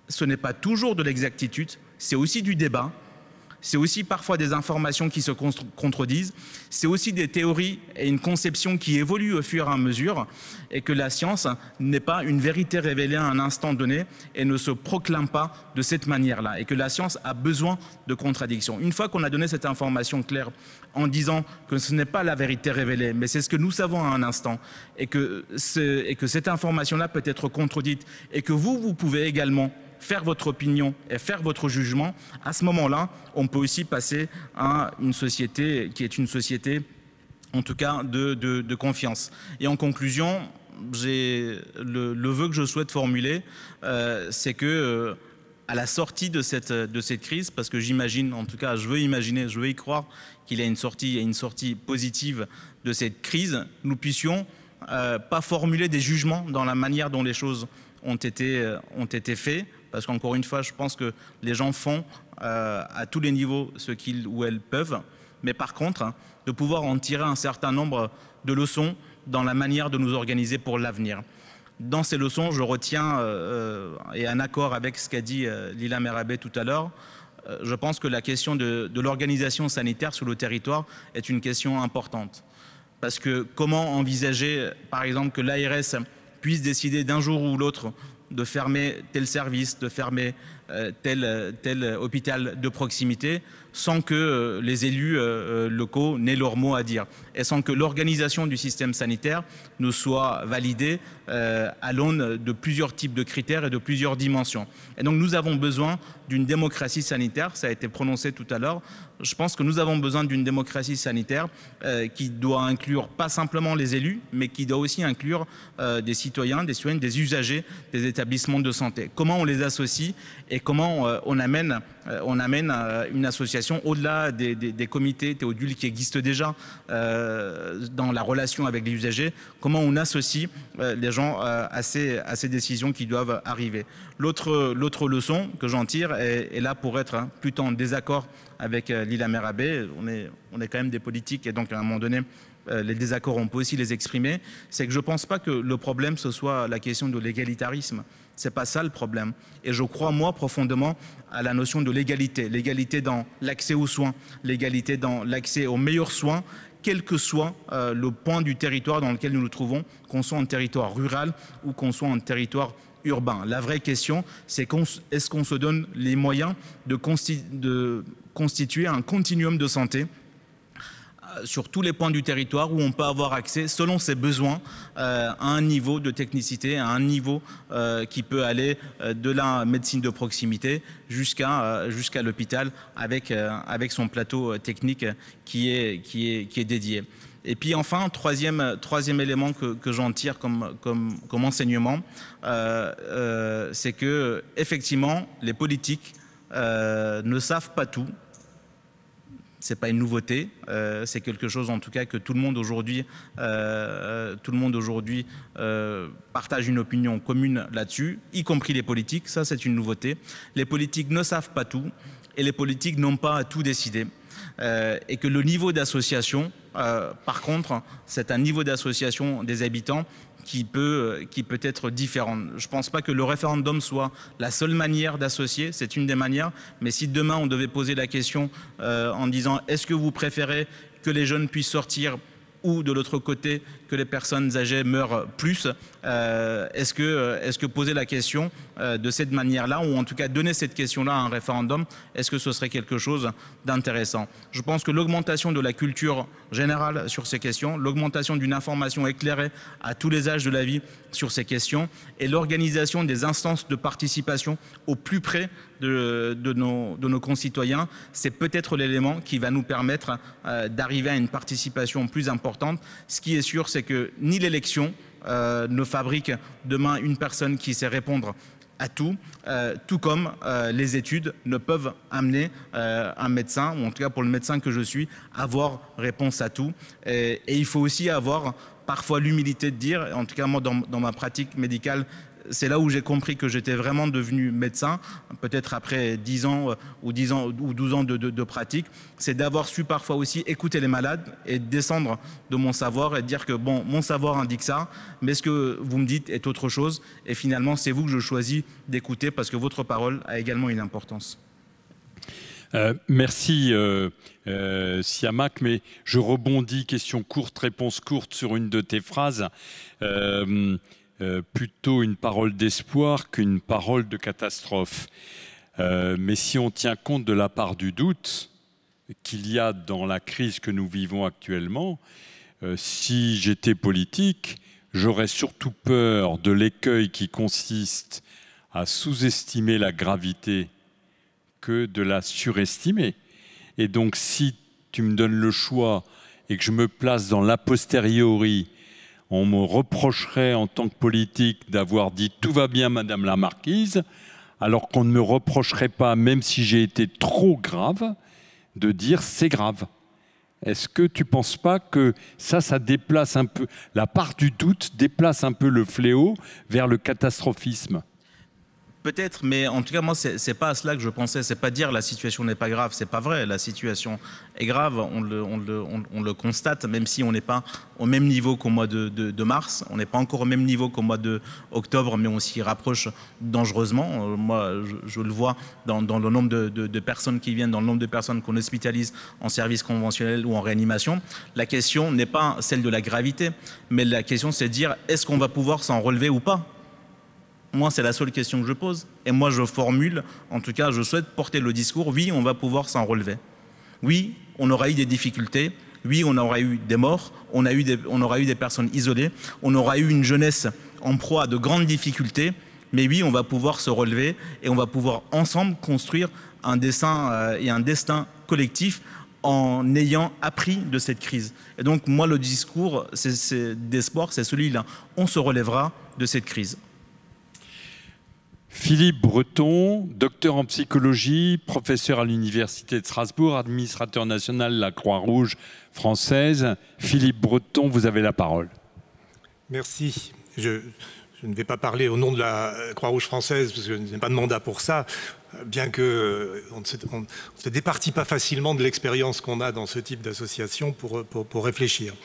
ce n'est pas toujours de l'exactitude, c'est aussi du débat, c'est aussi parfois des informations qui se contredisent, c'est aussi des théories et une conception qui évolue au fur et à mesure, et que la science n'est pas une vérité révélée à un instant donné et ne se proclame pas de cette manière-là, et que la science a besoin de contradictions. Une fois qu'on a donné cette information claire en disant que ce n'est pas la vérité révélée, mais c'est ce que nous savons à un instant, et que cette information-là peut être contredite, et que vous pouvez également faire votre opinion et faire votre jugement, à ce moment-là, on peut aussi passer à une société qui est une société, en tout cas, de confiance. Et en conclusion, le vœu que je souhaite formuler, c'est que à la sortie de cette crise, parce que j'imagine, en tout cas, je veux y croire qu'il y a une sortie positive de cette crise, nous puissions pas formuler des jugements dans la manière dont les choses ont été faits, parce qu'encore une fois, je pense que les gens font à tous les niveaux ce qu'ils ou elles peuvent, mais par contre, de pouvoir en tirer un certain nombre de leçons dans la manière de nous organiser pour l'avenir. Dans ces leçons, je retiens, et en accord avec ce qu'a dit Lila Merabet tout à l'heure, je pense que la question de l'organisation sanitaire sur le territoire est une question importante. Parce que comment envisager, par exemple, que l'ARS puisse décider d'un jour ou l'autre de fermer tel service, de fermer tel hôpital de proximité, sans que les élus locaux n'aient leur mot à dire et sans que l'organisation du système sanitaire ne soit validée à l'aune de plusieurs types de critères et de plusieurs dimensions. Et donc nous avons besoin d'une démocratie sanitaire, ça a été prononcé tout à l'heure. Je pense que nous avons besoin d'une démocratie sanitaire qui doit inclure pas simplement les élus, mais qui doit aussi inclure des citoyens, des citoyennes, des usagers des établissements de santé. Comment on les associe et comment on amène une association au-delà des comités Théodule qui existent déjà dans la relation avec les usagers, comment on associe les gens à ces décisions qui doivent arriver. L'autre leçon que j'en tire est là pour être plutôt en désaccord avec Lila Merabé. On est quand même des politiques et donc à un moment donné, les désaccords, on peut aussi les exprimer. C'est que je ne pense pas que le problème, ce soit la question de l'égalitarisme. Ce n'est pas ça le problème. Et je crois, moi, profondément à la notion de l'égalité. L'égalité dans l'accès aux soins, l'égalité dans l'accès aux meilleurs soins, quel que soit le point du territoire dans lequel nous nous trouvons, qu'on soit en territoire rural ou qu'on soit en territoire urbain. La vraie question, c'est est-ce qu'on se donne les moyens de constituer un continuum de santé sur tous les points du territoire où on peut avoir accès selon ses besoins à un niveau de technicité, à un niveau qui peut aller de la médecine de proximité jusqu'à l'hôpital avec son plateau technique qui est dédié. Et puis enfin, troisième élément que j'en tire comme enseignement, c'est que effectivement les politiques ne savent pas tout. C'est pas une nouveauté, c'est quelque chose en tout cas que tout le monde aujourd'hui partage une opinion commune là-dessus, y compris les politiques. Ça, c'est une nouveauté. Les politiques ne savent pas tout et les politiques n'ont pas à tout décider. Et que le niveau d'association, par contre, c'est un niveau d'association des habitants qui peut être différent. Je ne pense pas que le référendum soit la seule manière d'associer, c'est une des manières, mais si demain on devait poser la question en disant est-ce que vous préférez que les jeunes puissent sortir ou de l'autre côté que les personnes âgées meurent plus, est-ce que poser la question de cette manière-là, ou en tout cas donner cette question-là à un référendum, est-ce que ce serait quelque chose d'intéressant? Je pense que l'augmentation de la culture générale sur ces questions, l'augmentation d'une information éclairée à tous les âges de la vie sur ces questions, et l'organisation des instances de participation au plus près de nos concitoyens, c'est peut-être l'élément qui va nous permettre d'arriver à une participation plus importante. Ce qui est sûr, c'est que ni l'élection ne fabrique demain une personne qui sait répondre à tout, tout comme les études ne peuvent amener un médecin, ou en tout cas pour le médecin que je suis, avoir réponse à tout. Et il faut aussi avoir parfois l'humilité de dire, en tout cas moi dans ma pratique médicale, c'est là où j'ai compris que j'étais vraiment devenu médecin, peut-être après 10 ans ou 12 ans de pratique, c'est d'avoir su parfois aussi écouter les malades et descendre de mon savoir et dire que bon, mon savoir indique ça, mais ce que vous me dites est autre chose, et finalement c'est vous que je choisis d'écouter parce que votre parole a également une importance. Merci Siamak, mais je rebondis, question courte, réponse courte sur une de tes phrases. Plutôt une parole d'espoir qu'une parole de catastrophe. Mais si on tient compte de la part du doute qu'il y a dans la crise que nous vivons actuellement, si j'étais politique, j'aurais surtout peur de l'écueil qui consiste à sous-estimer la gravité que de la surestimer. Et donc si tu me donnes le choix et que je me place dans l'a posteriori, on me reprocherait en tant que politique d'avoir dit « tout va bien, Madame la Marquise », alors qu'on ne me reprocherait pas, même si j'ai été trop grave, de dire « c'est grave ». Est-ce que tu ne penses pas que ça déplace un peu, la part du doute déplace un peu le fléau vers le catastrophisme ? Peut-être, mais en tout cas, moi, c'est pas à cela que je pensais. C'est pas dire la situation n'est pas grave. C'est pas vrai. La situation est grave. On le constate, même si on n'est pas au même niveau qu'au mois de mars. On n'est pas encore au même niveau qu'au mois d'octobre, mais on s'y rapproche dangereusement. Moi, je le vois dans le nombre de personnes qui viennent, dans le nombre de personnes qu'on hospitalise en service conventionnel ou en réanimation. La question n'est pas celle de la gravité, mais la question, c'est de dire est-ce qu'on va pouvoir s'en relever ou pas? Moi, c'est la seule question que je pose. Et moi, je formule, en tout cas, je souhaite porter le discours, oui, on va pouvoir s'en relever. Oui, on aura eu des difficultés. Oui, on aura eu des morts. On aura eu des personnes isolées. On aura eu une jeunesse en proie à de grandes difficultés. Mais oui, on va pouvoir se relever et on va pouvoir ensemble construire un dessein et un destin collectif en ayant appris de cette crise. Et donc, moi, le discours d'espoir, c'est celui-là. On se relèvera de cette crise. Philippe Breton, docteur en psychologie, professeur à l'Université de Strasbourg, administrateur national de la Croix-Rouge française. Philippe Breton, vous avez la parole. Merci. Je ne vais pas parler au nom de la Croix-Rouge française, parce que je n'ai pas de mandat pour ça, bien qu'on ne se départit pas facilement de l'expérience qu'on a dans ce type d'association pour réfléchir.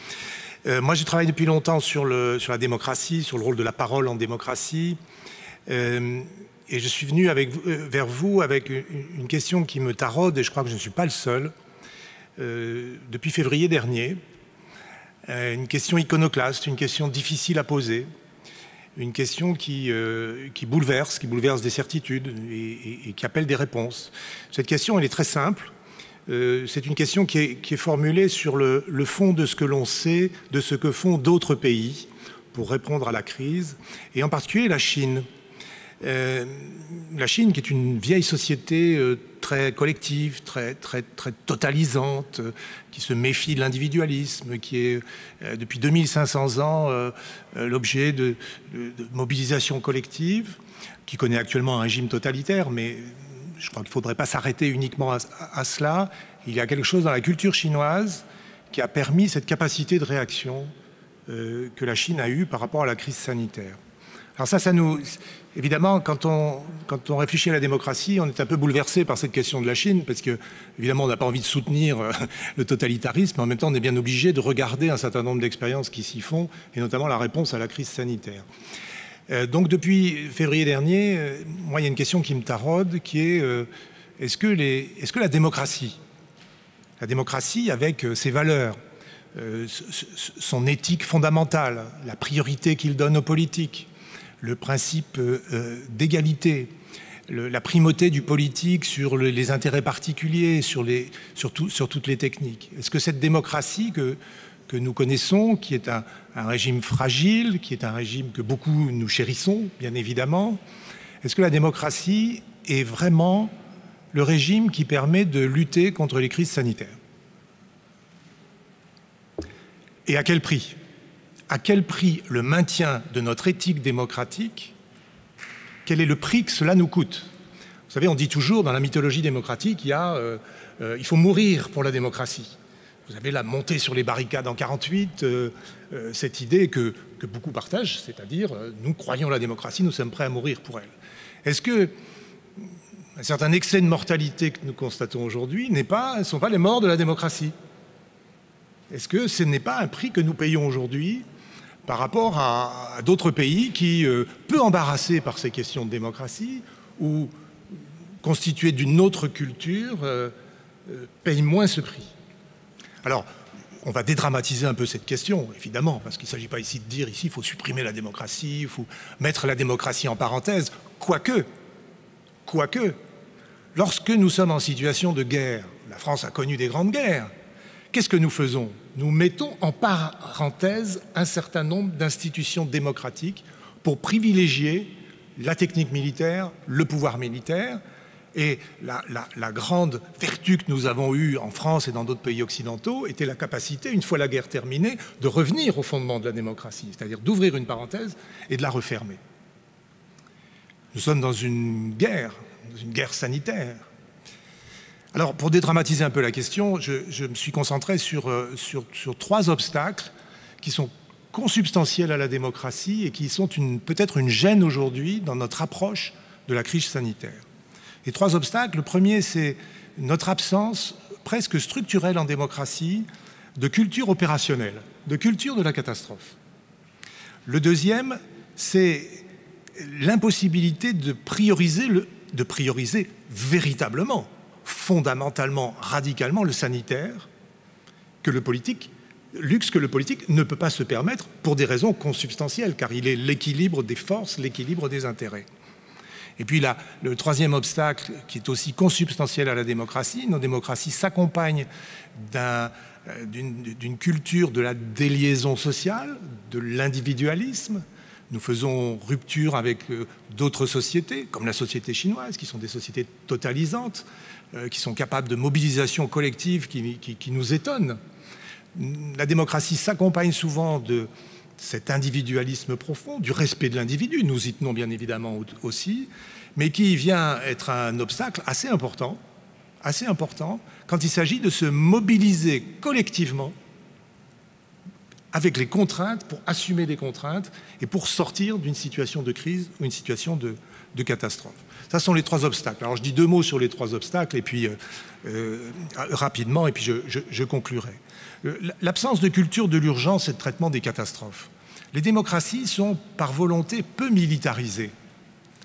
Moi, je travaille depuis longtemps sur la démocratie, sur le rôle de la parole en démocratie. Et je suis venu vers vous avec une question qui me taraude, et je crois que je ne suis pas le seul, depuis février dernier. Une question iconoclaste, une question difficile à poser, une question qui bouleverse des certitudes et qui appelle des réponses. Cette question, elle est très simple. C'est une question qui est formulée sur le fond de ce que l'on sait, de ce que font d'autres pays pour répondre à la crise, et en particulier la Chine. La Chine, qui est une vieille société très collective, très totalisante, qui se méfie de l'individualisme, qui est depuis 2500 ans l'objet de mobilisation collective, qui connaît actuellement un régime totalitaire, mais je crois qu'il ne faudrait pas s'arrêter uniquement à cela. Il y a quelque chose dans la culture chinoise qui a permis cette capacité de réaction que la Chine a eue par rapport à la crise sanitaire. Alors ça nous... Évidemment, quand on réfléchit à la démocratie, on est un peu bouleversé par cette question de la Chine, parce que, évidemment, on n'a pas envie de soutenir le totalitarisme, mais en même temps, on est bien obligé de regarder un certain nombre d'expériences qui s'y font, et notamment la réponse à la crise sanitaire. Donc, depuis février dernier, moi, il y a une question qui me taraude, qui est est-ce que la démocratie avec ses valeurs, son éthique fondamentale, la priorité qu'il donne aux politiques, le principe d'égalité, la primauté du politique sur les intérêts particuliers, sur toutes les techniques. Est-ce que cette démocratie que nous connaissons, qui est un régime fragile, qui est un régime que beaucoup nous chérissons, bien évidemment, est-ce que la démocratie est vraiment le régime qui permet de lutter contre les crises sanitaires? Et à quel prix? À quel prix le maintien de notre éthique démocratique? Quel est le prix que cela nous coûte? Vous savez, on dit toujours dans la mythologie démocratique, il faut mourir pour la démocratie. Vous avez la montée sur les barricades en 1948, cette idée que beaucoup partagent, c'est-à-dire nous croyons la démocratie, nous sommes prêts à mourir pour elle. Est-ce que un certain excès de mortalité que nous constatons aujourd'hui ne sont pas les morts de la démocratie? Est-ce que ce n'est pas un prix que nous payons aujourd'hui par rapport à d'autres pays qui, peu embarrassés par ces questions de démocratie ou constitués d'une autre culture, payent moins ce prix? Alors, on va dédramatiser un peu cette question, évidemment, parce qu'il ne s'agit pas ici de dire il faut supprimer la démocratie, il faut mettre la démocratie en parenthèse, quoique, lorsque nous sommes en situation de guerre, la France a connu des grandes guerres, qu'est-ce que nous faisons? Nous mettons en parenthèse un certain nombre d'institutions démocratiques pour privilégier la technique militaire, le pouvoir militaire. Et la grande vertu que nous avons eue en France et dans d'autres pays occidentaux était la capacité, une fois la guerre terminée, de revenir au fondement de la démocratie, c'est-à-dire d'ouvrir une parenthèse et de la refermer. Nous sommes dans une guerre sanitaire. Alors, pour dédramatiser un peu la question, je me suis concentré sur 3 obstacles qui sont consubstantiels à la démocratie et qui sont peut-être une gêne aujourd'hui dans notre approche de la crise sanitaire. Et 3 obstacles. Le premier, c'est notre absence presque structurelle en démocratie de culture opérationnelle, de culture de la catastrophe. Le deuxième, c'est l'impossibilité de prioriser véritablement, fondamentalement, radicalement le sanitaire, luxe que le politique ne peut pas se permettre pour des raisons consubstantielles, car il est l'équilibre des forces, l'équilibre des intérêts. Et puis là, le troisième obstacle, qui est aussi consubstantiel à la démocratie, nos démocraties s'accompagnent d'une culture de la déliaison sociale, de l'individualisme. Nous faisons rupture avec d'autres sociétés, comme la société chinoise, qui sont des sociétés totalisantes, qui sont capables de mobilisation collective qui nous étonnent. La démocratie s'accompagne souvent de cet individualisme profond, du respect de l'individu, nous y tenons bien évidemment aussi, mais qui vient être un obstacle assez important quand il s'agit de se mobiliser collectivement avec les contraintes, pour assumer les contraintes et pour sortir d'une situation de crise ou une situation de catastrophe. Ça sont les 3 obstacles. Alors je dis 2 mots sur les 3 obstacles et puis rapidement, et puis je conclurai. L'absence de culture de l'urgence et de traitement des catastrophes. Les démocraties sont par volonté peu militarisées.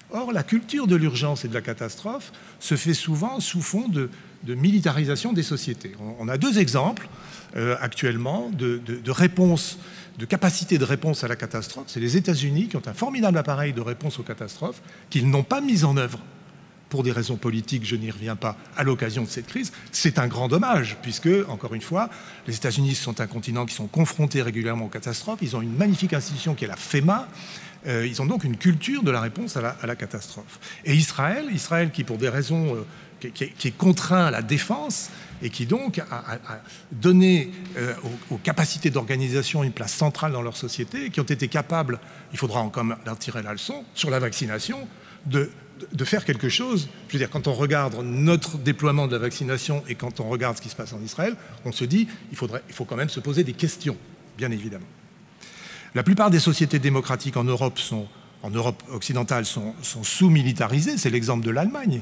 Or, la culture de l'urgence et de la catastrophe se fait souvent sous fond de militarisation des sociétés. On a 2 exemples actuellement de réponse, de capacité de réponse à la catastrophe. C'est les États-Unis qui ont un formidable appareil de réponse aux catastrophes qu'ils n'ont pas mis en œuvre. Pour des raisons politiques, je n'y reviens pas, à l'occasion de cette crise. C'est un grand dommage, puisque, encore une fois, les États-Unis sont un continent qui sont confrontés régulièrement aux catastrophes. Ils ont une magnifique institution qui est la FEMA. Ils ont donc une culture de la réponse à la catastrophe. Et Israël qui, pour des raisons, qui est contraint à la défense, et qui donc a donné aux capacités d'organisation une place centrale dans leur société, et qui ont été capables, il faudra encore leur tirer la leçon, sur la vaccination, de faire quelque chose. Je veux dire, quand on regarde notre déploiement de la vaccination et quand on regarde ce qui se passe en Israël, on se dit il faut quand même se poser des questions, bien évidemment. La plupart des sociétés démocratiques en Europe occidentale sont sous-militarisées. C'est l'exemple de l'Allemagne.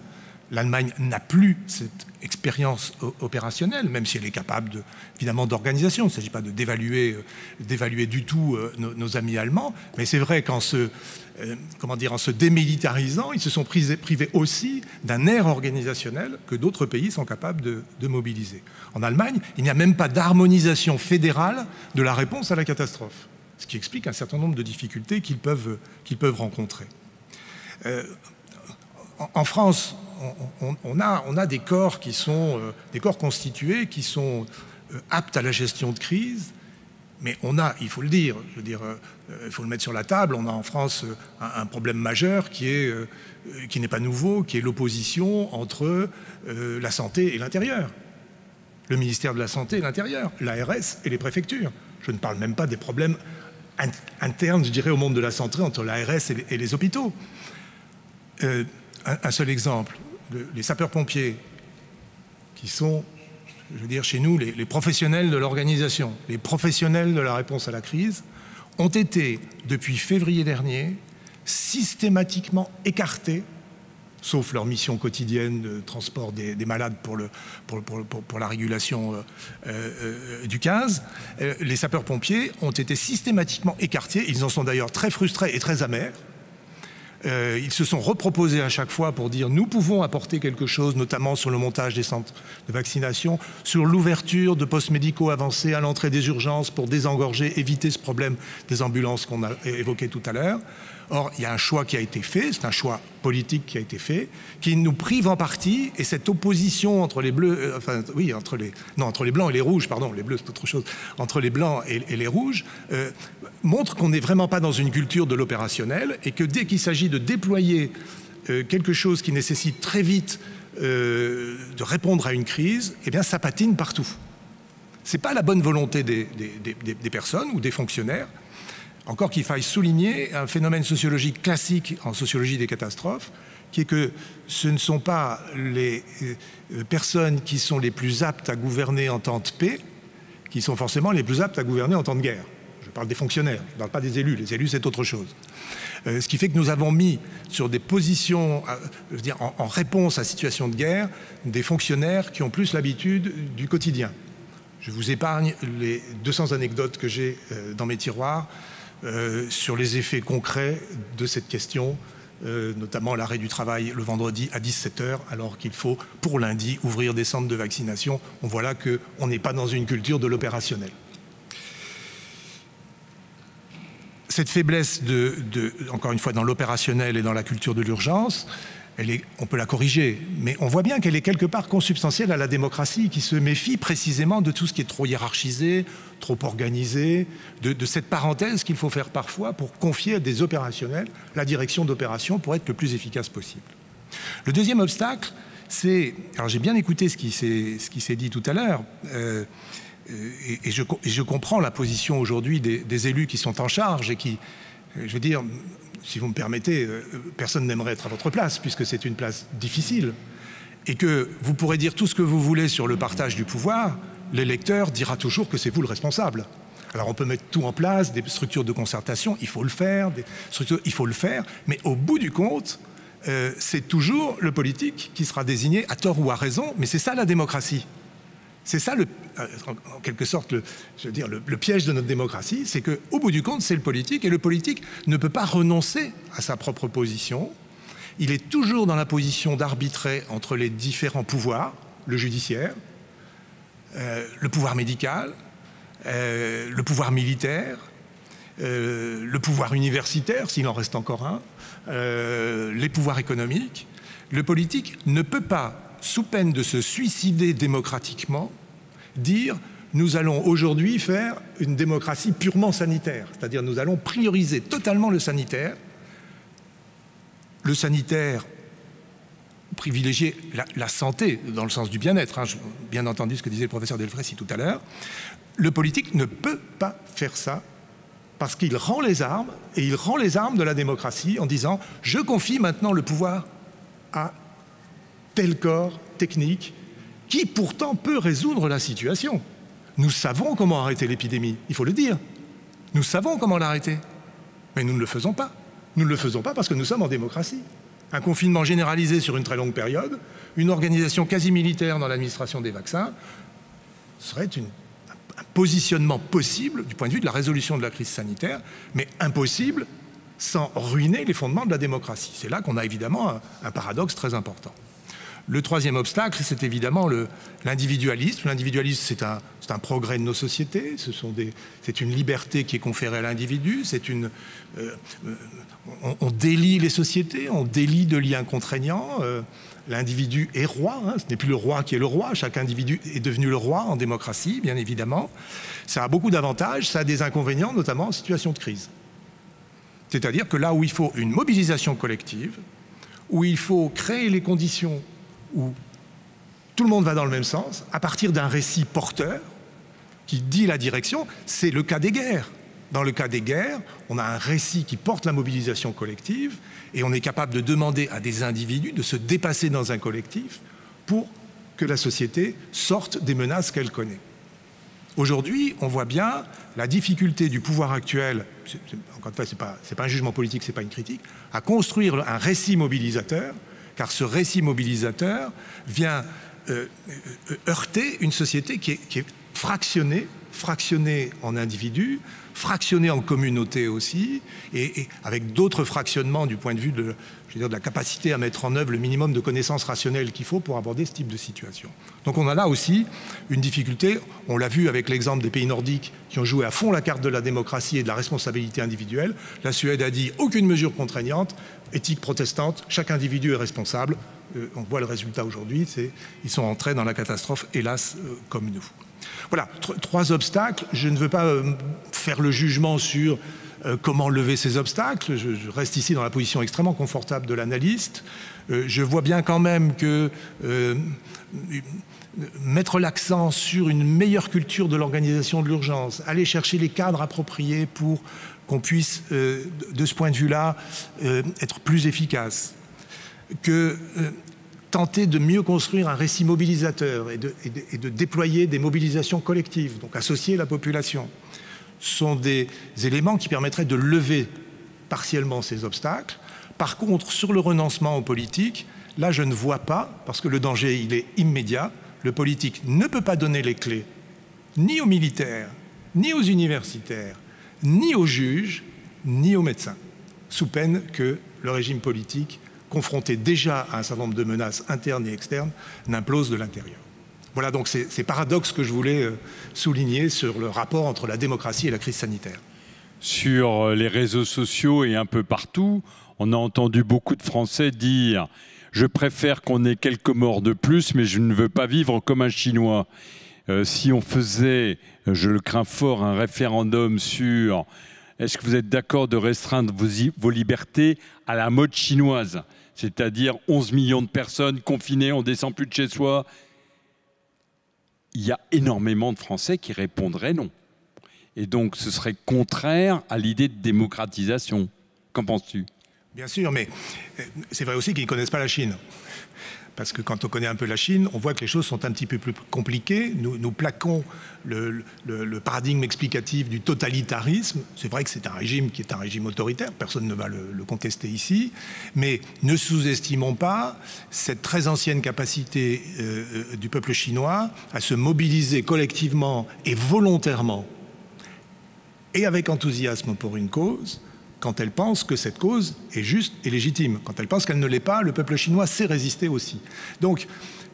L'Allemagne n'a plus cette expérience opérationnelle, même si elle est capable, évidemment, d'organisation. Il ne s'agit pas de d'évaluer du tout nos amis allemands, mais c'est vrai qu'en se démilitarisant, ils se sont privés aussi d'un air organisationnel que d'autres pays sont capables de mobiliser. En Allemagne, il n'y a même pas d'harmonisation fédérale de la réponse à la catastrophe, ce qui explique un certain nombre de difficultés qu'ils peuvent rencontrer. En France, on a des corps qui sont des corps constitués, qui sont aptes à la gestion de crise, mais il faut le dire, il faut le mettre sur la table, on a en France un problème majeur qui n'est pas nouveau, qui est l'opposition entre la santé et l'intérieur. Le ministère de la Santé et l'Intérieur, l'ARS et les préfectures. Je ne parle même pas des problèmes internes, je dirais, au monde de la santé entre l'ARS et les hôpitaux. Un seul exemple, les sapeurs-pompiers, qui sont, je veux dire, chez nous, les professionnels de l'organisation, les professionnels de la réponse à la crise, ont été, depuis février dernier, systématiquement écartés, sauf leur mission quotidienne de transport des malades pour la régulation du 15, les sapeurs-pompiers ont été systématiquement écartés. Ils en sont d'ailleurs très frustrés et très amers. Ils se sont reproposés à chaque fois pour dire nous pouvons apporter quelque chose, notamment sur le montage des centres de vaccination, sur l'ouverture de postes médicaux avancés à l'entrée des urgences pour désengorger, éviter ce problème des ambulances qu'on a évoqué tout à l'heure. Or, il y a un choix qui a été fait, c'est un choix politique qui a été fait, qui nous prive en partie, et cette opposition entre les bleus, entre les blancs et les rouges, pardon, les bleus c'est autre chose, entre les blancs et les rouges, montre qu'on n'est vraiment pas dans une culture de l'opérationnel, et que dès qu'il s'agit de déployer quelque chose qui nécessite très vite de répondre à une crise, eh bien ça patine partout. Ce n'est pas la bonne volonté des personnes ou des fonctionnaires. Encore qu'il faille souligner un phénomène sociologique classique en sociologie des catastrophes, qui est que ce ne sont pas les personnes qui sont les plus aptes à gouverner en temps de paix qui sont forcément les plus aptes à gouverner en temps de guerre. Je parle des fonctionnaires, je ne parle pas des élus. Les élus, c'est autre chose. Ce qui fait que nous avons mis sur des positions, je veux dire, en réponse à situation de guerre, des fonctionnaires qui ont plus l'habitude du quotidien. Je vous épargne les 200 anecdotes que j'ai dans mes tiroirs sur les effets concrets de cette question, notamment l'arrêt du travail le vendredi à 17h, alors qu'il faut, pour lundi, ouvrir des centres de vaccination. On voit là qu'on n'est pas dans une culture de l'opérationnel. Cette faiblesse, encore une fois, dans l'opérationnel et dans la culture de l'urgence, on peut la corriger, mais on voit bien qu'elle est quelque part consubstantielle à la démocratie, qui se méfie précisément de tout ce qui est trop hiérarchisé, trop organisé, de cette parenthèse qu'il faut faire parfois pour confier à des opérationnels la direction d'opération pour être le plus efficace possible. Le deuxième obstacle, c'est... Alors j'ai bien écouté ce qui s'est dit tout à l'heure, et je comprends la position aujourd'hui des élus qui sont en charge et qui, je veux dire, si vous me permettez, personne n'aimerait être à votre place puisque c'est une place difficile et que vous pourrez dire tout ce que vous voulez sur le partage du pouvoir, l'électeur dira toujours que c'est vous le responsable. Alors on peut mettre tout en place, des structures de concertation, il faut le faire, mais au bout du compte, c'est toujours le politique qui sera désigné à tort ou à raison, mais c'est ça la démocratie. C'est ça, en quelque sorte, le piège de notre démocratie, c'est qu'au bout du compte, c'est le politique, et le politique ne peut pas renoncer à sa propre position. Il est toujours dans la position d'arbitrer entre les différents pouvoirs, le judiciaire, le pouvoir médical, le pouvoir militaire, le pouvoir universitaire, s'il en reste encore un, les pouvoirs économiques. Le politique ne peut pas, sous peine de se suicider démocratiquement, dire « nous allons aujourd'hui faire une démocratie purement sanitaire », c'est-à-dire nous allons prioriser totalement le sanitaire privilégier la santé dans le sens du bien-être, hein, bien entendu ce que disait le professeur Delfraissy tout à l'heure. Le politique ne peut pas faire ça parce qu'il rend les armes, et il rend les armes de la démocratie en disant « je confie maintenant le pouvoir à tel corps technique qui pourtant peut résoudre la situation. Nous savons comment arrêter l'épidémie, il faut le dire. Nous savons comment l'arrêter, mais nous ne le faisons pas. Nous ne le faisons pas parce que nous sommes en démocratie. Un confinement généralisé sur une très longue période, une organisation quasi militaire dans l'administration des vaccins, serait un positionnement possible du point de vue de la résolution de la crise sanitaire, mais impossible sans ruiner les fondements de la démocratie. C'est là qu'on a évidemment un paradoxe très important. Le troisième obstacle, c'est évidemment l'individualisme. L'individualisme, c'est un progrès de nos sociétés, c'est une liberté qui est conférée à l'individu, on délie les sociétés, on délie de liens contraignants. L'individu est roi, hein, ce n'est plus le roi qui est le roi, chaque individu est devenu le roi en démocratie, bien évidemment. Ça a beaucoup d'avantages, ça a des inconvénients, notamment en situation de crise. C'est-à-dire que là où il faut une mobilisation collective, où il faut créer les conditions où tout le monde va dans le même sens, à partir d'un récit porteur qui dit la direction, c'est le cas des guerres. Dans le cas des guerres, on a un récit qui porte la mobilisation collective et on est capable de demander à des individus de se dépasser dans un collectif pour que la société sorte des menaces qu'elle connaît. Aujourd'hui, on voit bien la difficulté du pouvoir actuel, encore une fois, c'est pas un jugement politique, c'est pas une critique, à construire un récit mobilisateur, car ce récit mobilisateur vient heurter une société qui est fractionnée en individus, fractionnée en communautés aussi, et avec d'autres fractionnements du point de vue de la capacité à mettre en œuvre le minimum de connaissances rationnelles qu'il faut pour aborder ce type de situation. Donc on a là aussi une difficulté, on l'a vu avec l'exemple des pays nordiques qui ont joué à fond la carte de la démocratie et de la responsabilité individuelle. La Suède a dit aucune mesure contraignante, éthique protestante, chaque individu est responsable. On voit le résultat aujourd'hui, ils sont entrés dans la catastrophe, hélas, comme nous. Voilà, trois obstacles. Je ne veux pas faire le jugement sur comment lever ces obstacles. Je reste ici dans la position extrêmement confortable de l'analyste. Je vois bien quand même que mettre l'accent sur une meilleure culture de l'organisation de l'urgence, aller chercher les cadres appropriés pour qu'on puisse, de ce point de vue-là, être plus efficace, que tenter de mieux construire un récit mobilisateur et de déployer des mobilisations collectives, donc associer la population. sont des éléments qui permettraient de lever partiellement ces obstacles. Par contre, sur le renoncement aux politiques, là, je ne vois pas, parce que le danger, il est immédiat. Le politique ne peut pas donner les clés ni aux militaires, ni aux universitaires, ni aux juges, ni aux médecins, sous peine que le régime politique, confronté déjà à un certain nombre de menaces internes et externes, n'implose de l'intérieur. Voilà donc ces paradoxes que je voulais souligner sur le rapport entre la démocratie et la crise sanitaire. Sur les réseaux sociaux et un peu partout, on a entendu beaucoup de Français dire « Je préfère qu'on ait quelques morts de plus, mais je ne veux pas vivre comme un Chinois ». Si on faisait, je le crains fort, un référendum sur « Est-ce que vous êtes d'accord de restreindre vos libertés à la mode chinoise ?» C'est-à-dire 11 millions de personnes confinées, on ne descend plus de chez soi. Il y a énormément de Français qui répondraient non. Et donc, ce serait contraire à l'idée de démocratisation. Qu'en penses-tu? Bien sûr, mais c'est vrai aussi qu'ils ne connaissent pas la Chine. Parce que quand on connaît un peu la Chine, on voit que les choses sont un petit peu plus compliquées. Nous plaquons le paradigme explicatif du totalitarisme. C'est vrai que c'est un régime qui est un régime autoritaire, personne ne va le contester ici, mais ne sous-estimons pas cette très ancienne capacité du peuple chinois à se mobiliser collectivement et volontairement et avec enthousiasme pour une cause, quand elle pense que cette cause est juste et légitime. Quand elle pense qu'elle ne l'est pas, le peuple chinois sait résister aussi. Donc,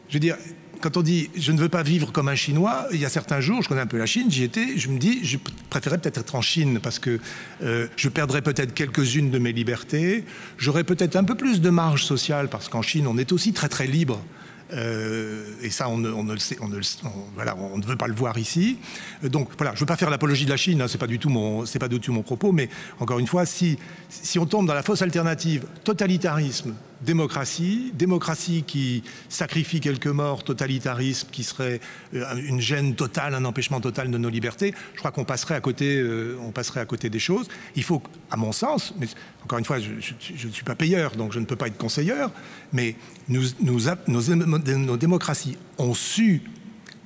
je veux dire, quand on dit « je ne veux pas vivre comme un Chinois », il y a certains jours, je connais un peu la Chine, j'y étais, je me dis « je préférerais peut-être être en Chine parce que je perdrais peut-être quelques-unes de mes libertés, j'aurais peut-être un peu plus de marge sociale parce qu'en Chine, on est aussi très très libre ». Et ça, on ne le sait, voilà, on ne veut pas le voir ici. Donc voilà, je ne veux pas faire l'apologie de la Chine, hein, c'est pas du tout mon propos, mais encore une fois, si on tombe dans la fausse alternative, totalitarisme, démocratie qui sacrifie quelques morts, totalitarisme qui serait une gêne totale, un empêchement total de nos libertés, je crois qu'on passerait à côté, des choses. Il faut, à mon sens, mais encore une fois, je ne suis pas payeur, donc je ne peux pas être conseilleur, mais nos démocraties ont su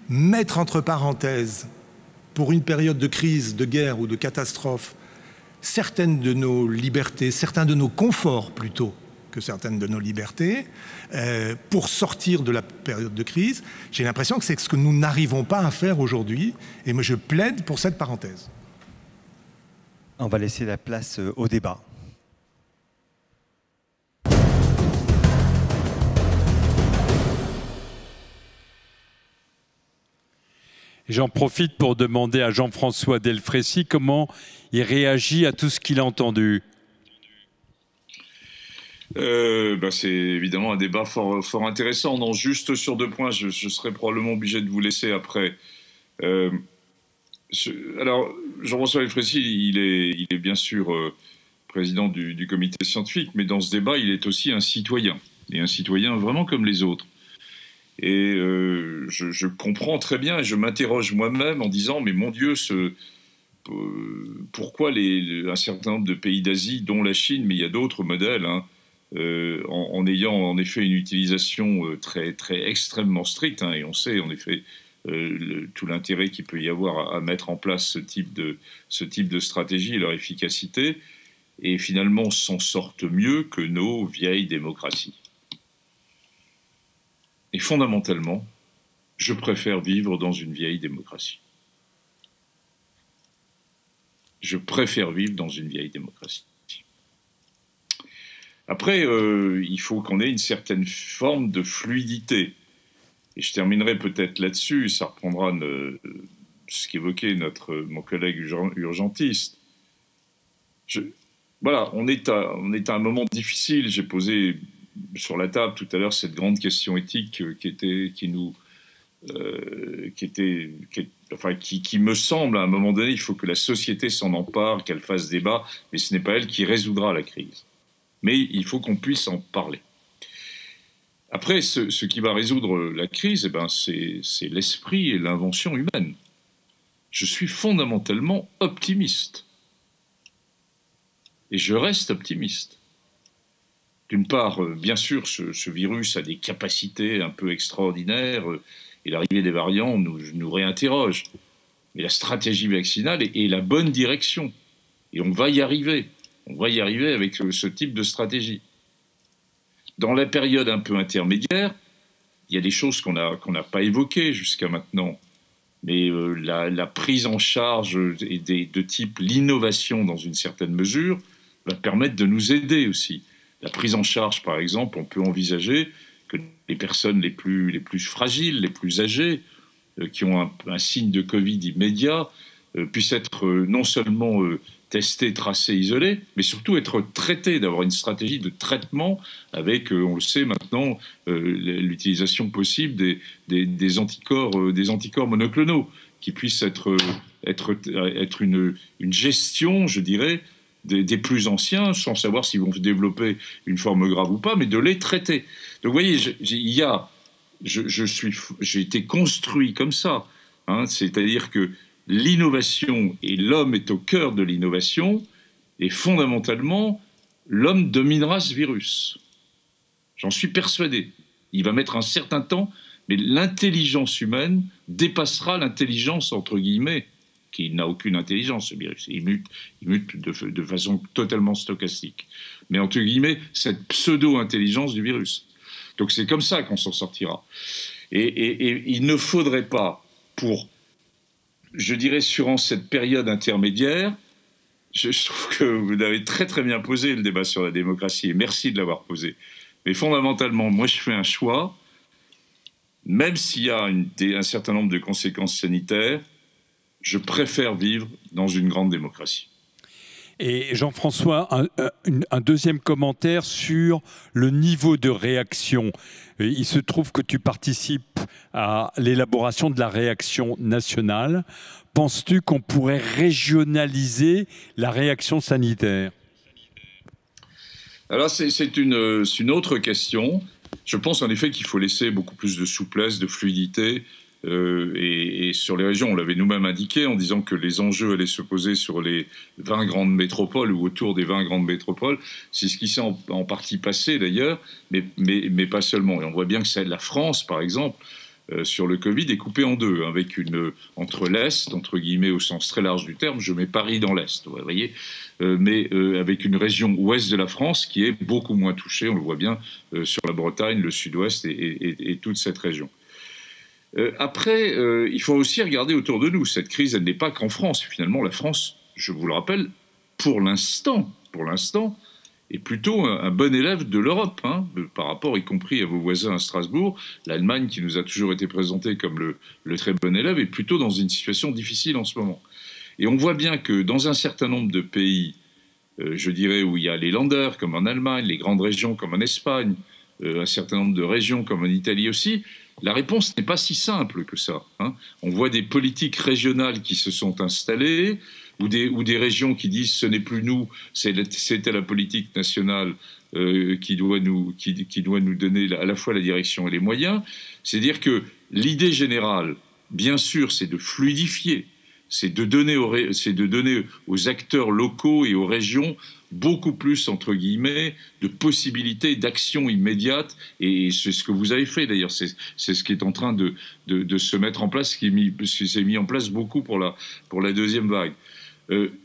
mettre entre parenthèses, pour une période de crise, de guerre ou de catastrophe, certaines de nos libertés, certains de nos conforts plutôt que certaines de nos libertés, pour sortir de la période de crise. J'ai l'impression que c'est ce que nous n'arrivons pas à faire aujourd'hui, et moi je plaide pour cette parenthèse. On va laisser la place au débat. J'en profite pour demander à Jean-François Delfraissy comment il réagit à tout ce qu'il a entendu. C'est évidemment un débat fort intéressant. Non, juste sur deux points, je serai probablement obligé de vous laisser après. Alors, Jean-François Delfraissy, il est bien sûr président du comité scientifique, mais dans ce débat, il est aussi un citoyen, et un citoyen vraiment comme les autres. Et je comprends très bien, et je m'interroge moi-même en disant, mais mon Dieu, pourquoi un certain nombre de pays d'Asie, dont la Chine, mais il y a d'autres modèles, hein, en ayant en effet une utilisation très extrêmement stricte, hein, et on sait en effet tout l'intérêt qu'il peut y avoir à mettre en place ce type de stratégie et leur efficacité, et finalement s'en sortent mieux que nos vieilles démocraties. Et fondamentalement, je préfère vivre dans une vieille démocratie. Je préfère vivre dans une vieille démocratie. Après, il faut qu'on ait une certaine forme de fluidité. Et je terminerai peut-être là-dessus, ça reprendra ce qu'évoquait mon collègue urgentiste. Voilà, on est à un moment difficile. J'ai posé sur la table tout à l'heure cette grande question éthique qui me semble, à un moment donné, il faut que la société s'en empare, qu'elle fasse débat, mais ce n'est pas elle qui résoudra la crise. Mais il faut qu'on puisse en parler. Après, ce qui va résoudre la crise, c'est l'esprit et l'invention humaine. Je suis fondamentalement optimiste. Et je reste optimiste. D'une part, bien sûr, ce virus a des capacités un peu extraordinaires, et l'arrivée des variants nous réinterroge. Mais la stratégie vaccinale est la bonne direction. Et on va y arriver. On va y arriver avec ce type de stratégie. Dans la période un peu intermédiaire, il y a des choses qu'on n'a pas évoquées jusqu'à maintenant. Mais la prise en charge de type l'innovation dans une certaine mesure va permettre de nous aider aussi. La prise en charge, par exemple, on peut envisager que les personnes les plus fragiles, les plus âgées, qui ont un signe de Covid immédiat, puissent être non seulement testées, tracées, isolées, mais surtout être traitées, d'avoir une stratégie de traitement avec, on le sait maintenant, l'utilisation possible des anticorps monoclonaux, qui puissent être une gestion, je dirais, des plus anciens, sans savoir s'ils vont développer une forme grave ou pas, mais de les traiter. Donc vous voyez, j'ai été construit comme ça, hein, c'est-à-dire que l'innovation, et l'homme est au cœur de l'innovation, et fondamentalement, l'homme dominera ce virus. J'en suis persuadé. Il va mettre un certain temps, mais l'intelligence humaine dépassera l'intelligence, entre guillemets, qui n'a aucune intelligence, ce virus. Il mute de façon totalement stochastique. Mais entre guillemets, cette pseudo-intelligence du virus. Donc c'est comme ça qu'on s'en sortira. Et il ne faudrait pas, je dirais, sur cette période intermédiaire, je trouve que vous avez très très bien posé le débat sur la démocratie, et merci de l'avoir posé. Mais fondamentalement, moi je fais un choix, même s'il y a un certain nombre de conséquences sanitaires, je préfère vivre dans une grande démocratie. Et Jean-François, un deuxième commentaire sur le niveau de réaction. Il se trouve que tu participes à l'élaboration de la réaction nationale. Penses-tu qu'on pourrait régionaliser la réaction sanitaire? Alors c'est une autre question. Je pense en effet qu'il faut laisser beaucoup plus de souplesse, de fluidité. Et sur les régions, on l'avait nous-mêmes indiqué en disant que les enjeux allaient se poser sur les 20 grandes métropoles ou autour des 20 grandes métropoles. C'est ce qui s'est en partie passé d'ailleurs, mais pas seulement. Et on voit bien que la France, par exemple, sur le Covid, est coupée en deux, avec entre l'Est, entre guillemets au sens très large du terme, je mets Paris dans l'Est, vous voyez, mais avec une région ouest de la France qui est beaucoup moins touchée, on le voit bien, sur la Bretagne, le sud-ouest et toute cette région. Après, il faut aussi regarder autour de nous. Cette crise, elle n'est pas qu'en France. Finalement, la France, je vous le rappelle, pour l'instant, est plutôt un bon élève de l'Europe, hein, par rapport y compris à vos voisins à Strasbourg. L'Allemagne, qui nous a toujours été présentée comme le très bon élève, est plutôt dans une situation difficile en ce moment. Et on voit bien que dans un certain nombre de pays, je dirais, où il y a les Länder, comme en Allemagne, les grandes régions comme en Espagne, un certain nombre de régions comme en Italie aussi, la réponse n'est pas si simple que ça, hein. On voit des politiques régionales qui se sont installées, ou des régions qui disent ce n'est plus nous, c'était la politique nationale qui doit nous donner à la fois la direction et les moyens. C'est-à-dire que l'idée générale, bien sûr, c'est de fluidifier, c'est de donner aux acteurs locaux et aux régions beaucoup plus, entre guillemets, de possibilités d'action immédiate. Et c'est ce que vous avez fait, d'ailleurs. C'est ce qui est en train de se mettre en place, ce qui s'est mis en place beaucoup pour la deuxième vague.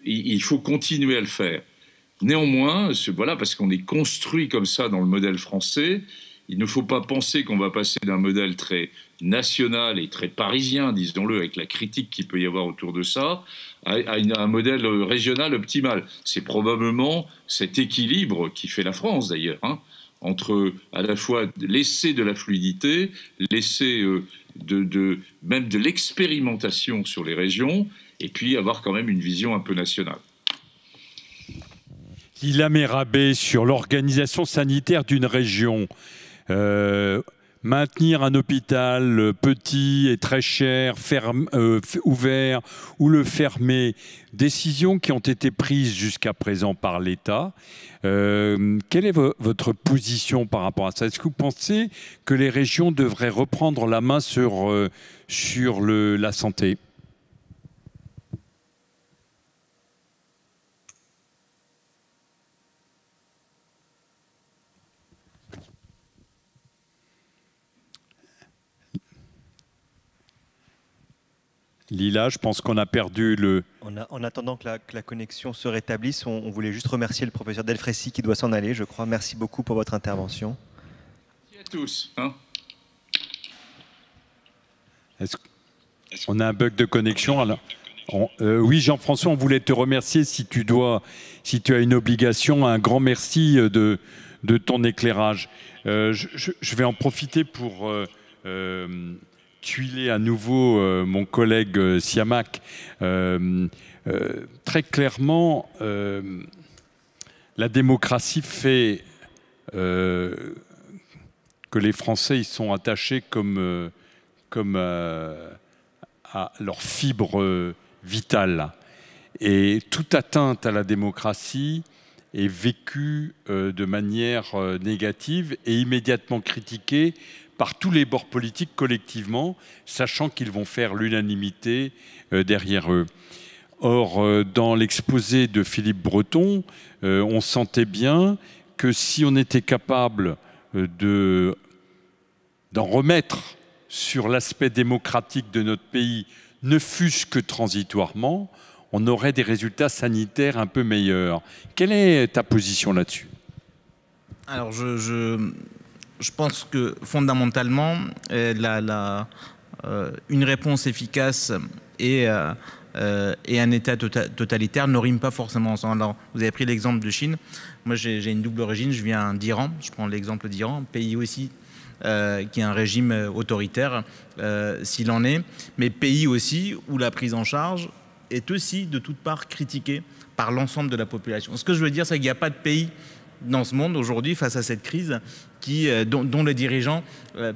Il faut continuer à le faire. Néanmoins, voilà, parce qu'on est construit comme ça dans le modèle français, il ne faut pas penser qu'on va passer d'un modèle très national et très parisien, disons-le, avec la critique qu'il peut y avoir autour de ça, à un modèle régional optimal. C'est probablement cet équilibre qui fait la France, d'ailleurs, hein, entre à la fois laisser de la fluidité, laisser même de l'expérimentation sur les régions, et puis avoir quand même une vision un peu nationale. Lila Mérabé, sur l'organisation sanitaire d'une région. Maintenir un hôpital petit et très cher, ouvert, ou le fermer, décisions qui ont été prises jusqu'à présent par l'État. Quelle est votre position par rapport à ça? Est-ce que vous pensez que les régions devraient reprendre la main sur la santé? Lila, je pense qu'on a perdu le... En attendant que la connexion se rétablisse, on voulait juste remercier le professeur Delfraissy qui doit s'en aller, je crois. Merci beaucoup pour votre intervention. Merci à tous. Hein. Est-ce qu'on a un bug de connexion alors oui, Jean-François, on voulait te remercier si tu as une obligation. Un grand merci de ton éclairage. Je vais en profiter pour tuiler à nouveau mon collègue Siamak. Très clairement, la démocratie fait que les Français ils sont attachés comme à leur fibre vitale. Et toute atteinte à la démocratie est vécue de manière négative et immédiatement critiquée par tous les bords politiques collectivement, sachant qu'ils vont faire l'unanimité derrière eux. Or, dans l'exposé de Philippe Breton, on sentait bien que si on était capable d'en remettre sur l'aspect démocratique de notre pays, ne fût-ce que transitoirement, on aurait des résultats sanitaires un peu meilleurs. Quelle est ta position là-dessus? Alors, je pense que fondamentalement, une réponse efficace et un État totalitaire ne riment pas forcément ensemble. Alors, vous avez pris l'exemple de Chine. Moi, j'ai une double origine. Je viens d'Iran. Je prends l'exemple d'Iran, pays aussi qui est un régime autoritaire, s'il en est, mais pays aussi où la prise en charge est aussi de toutes parts critiquée par l'ensemble de la population. Ce que je veux dire, c'est qu'il n'y a pas de pays dans ce monde aujourd'hui face à cette crise dont les dirigeants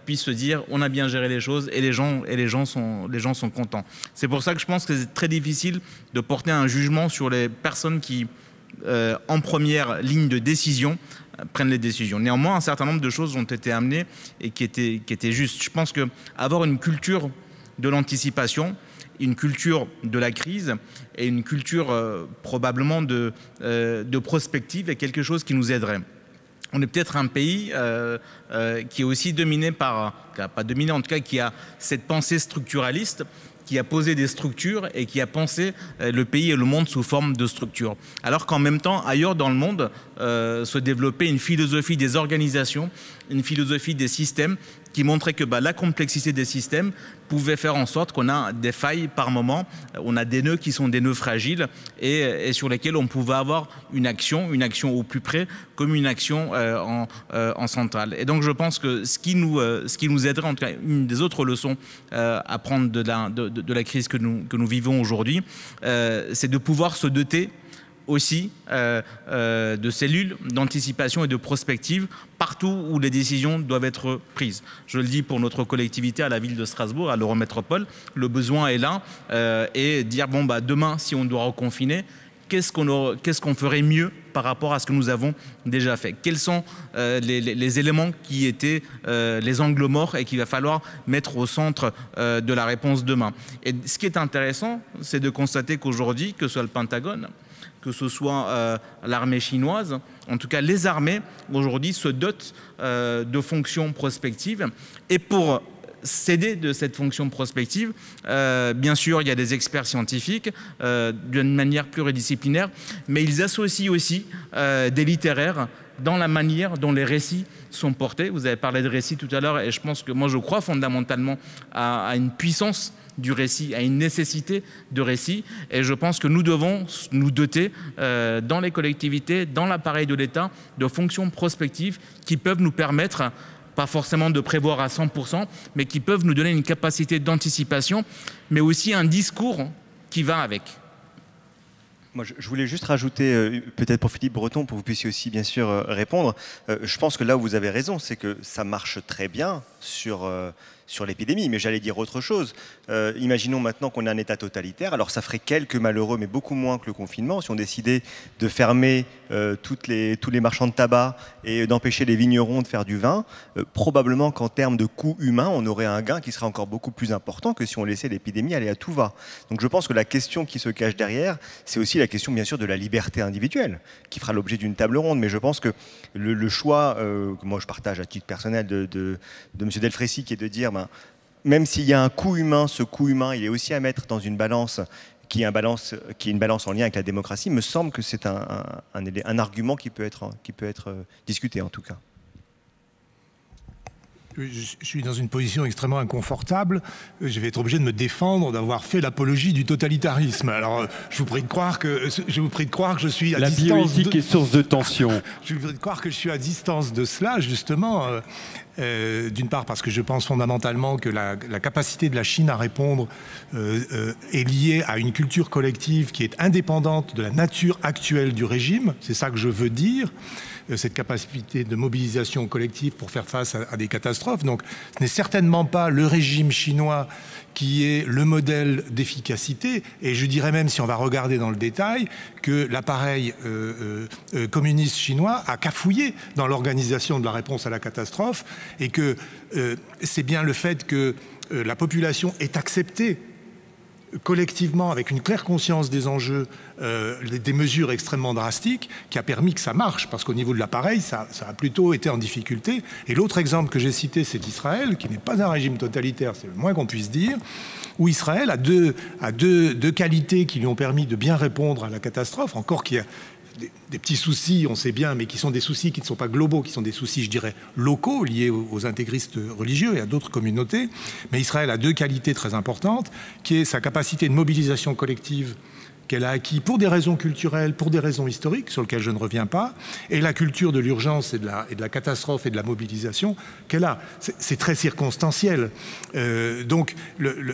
puissent se dire on a bien géré les choses et les gens sont contents. C'est pour ça que je pense que c'est très difficile de porter un jugement sur les personnes qui, en première ligne de décision, prennent les décisions. Néanmoins, un certain nombre de choses ont été amenées et qui étaient justes. Je pense qu'avoir une culture de l'anticipation, une culture de la crise et une culture probablement de prospective est quelque chose qui nous aiderait. On est peut-être un pays qui est aussi dominé par, pas dominé en tout cas, qui a cette pensée structuraliste, qui a posé des structures et qui a pensé le pays et le monde sous forme de structures. Alors qu'en même temps, ailleurs dans le monde, se développait une philosophie des organisations, une philosophie des systèmes qui montrait que la complexité des systèmes pouvait faire en sorte qu'on a des failles par moment, on a des nœuds qui sont des nœuds fragiles et sur lesquels on pouvait avoir une action au plus près comme une action en centrale. Et donc je pense que ce qui nous aiderait, en tout cas une des autres leçons à prendre de la crise que nous vivons aujourd'hui, c'est de pouvoir se doter aussi de cellules d'anticipation et de prospective partout où les décisions doivent être prises. Je le dis pour notre collectivité à la ville de Strasbourg, à l'Eurométropole, le besoin est là et dire demain si on doit reconfiner, qu'est-ce qu'on ferait mieux par rapport à ce que nous avons déjà fait? Quels sont les éléments qui étaient les angles morts et qu'il va falloir mettre au centre de la réponse demain? Et ce qui est intéressant, c'est de constater qu'aujourd'hui, que ce soit le Pentagone, que ce soit l'armée chinoise, en tout cas les armées aujourd'hui se dotent de fonctions prospectives. Et pour s'aider de cette fonction prospective, bien sûr il y a des experts scientifiques d'une manière pluridisciplinaire, mais ils associent aussi des littéraires dans la manière dont les récits sont portés. Vous avez parlé de récits tout à l'heure et je pense que moi je crois fondamentalement à une puissance du récit, à une nécessité de récit. Et je pense que nous devons nous doter dans les collectivités, dans l'appareil de l'État, de fonctions prospectives qui peuvent nous permettre, pas forcément de prévoir à 100%, mais qui peuvent nous donner une capacité d'anticipation, mais aussi un discours qui va avec. Moi, je voulais juste rajouter, peut-être pour Philippe Breton, pour que vous puissiez aussi bien sûr répondre. Je pense que là où vous avez raison, c'est que ça marche très bien sur l'épidémie, mais j'allais dire autre chose. Imaginons maintenant qu'on a un État totalitaire, alors ça ferait quelques malheureux, mais beaucoup moins que le confinement. Si on décidait de fermer tous les marchands de tabac et d'empêcher les vignerons de faire du vin, probablement qu'en termes de coût humain, on aurait un gain qui serait encore beaucoup plus important que si on laissait l'épidémie aller à tout va. Donc je pense que la question qui se cache derrière, c'est aussi la question bien sûr de la liberté individuelle, qui fera l'objet d'une table ronde. Mais je pense que le choix, que moi je partage à titre personnel de M. Delfraissy, qui est de dire même s'il y a un coût humain, ce coût humain, il est aussi à mettre dans une balance qui est une balance en lien avec la démocratie. Me semble que c'est un argument qui peut être discuté en tout cas. Je suis dans une position extrêmement inconfortable. Je vais être obligé de me défendre d'avoir fait l'apologie du totalitarisme. Alors, je vous prie de croire que je suis à distance. La bioéthique est source de tension. Je vous prie de croire que je suis à distance de cela, justement. D'une part parce que je pense fondamentalement que la capacité de la Chine à répondre est liée à une culture collective qui est indépendante de la nature actuelle du régime. C'est ça que je veux dire. Cette capacité de mobilisation collective pour faire face à des catastrophes. Donc ce n'est certainement pas le régime chinois qui est le modèle d'efficacité, et je dirais même, si on va regarder dans le détail, que l'appareil communiste chinois a cafouillé dans l'organisation de la réponse à la catastrophe, et que c'est bien le fait que la population ait accepté collectivement, avec une claire conscience des enjeux, des mesures extrêmement drastiques, qui a permis que ça marche, parce qu'au niveau de l'appareil, ça a plutôt été en difficulté. Et l'autre exemple que j'ai cité, c'est Israël, qui n'est pas un régime totalitaire, c'est le moins qu'on puisse dire, où Israël a deux qualités qui lui ont permis de bien répondre à la catastrophe, encore qu'il y a des petits soucis, on sait bien, mais qui sont des soucis qui ne sont pas globaux, qui sont des soucis, je dirais, locaux, liés aux intégristes religieux et à d'autres communautés. Mais Israël a deux qualités très importantes, qui est sa capacité de mobilisation collective qu'elle a acquis pour des raisons culturelles, pour des raisons historiques, sur lesquelles je ne reviens pas, et la culture de l'urgence et de la catastrophe et de la mobilisation qu'elle a. C'est très circonstanciel. Donc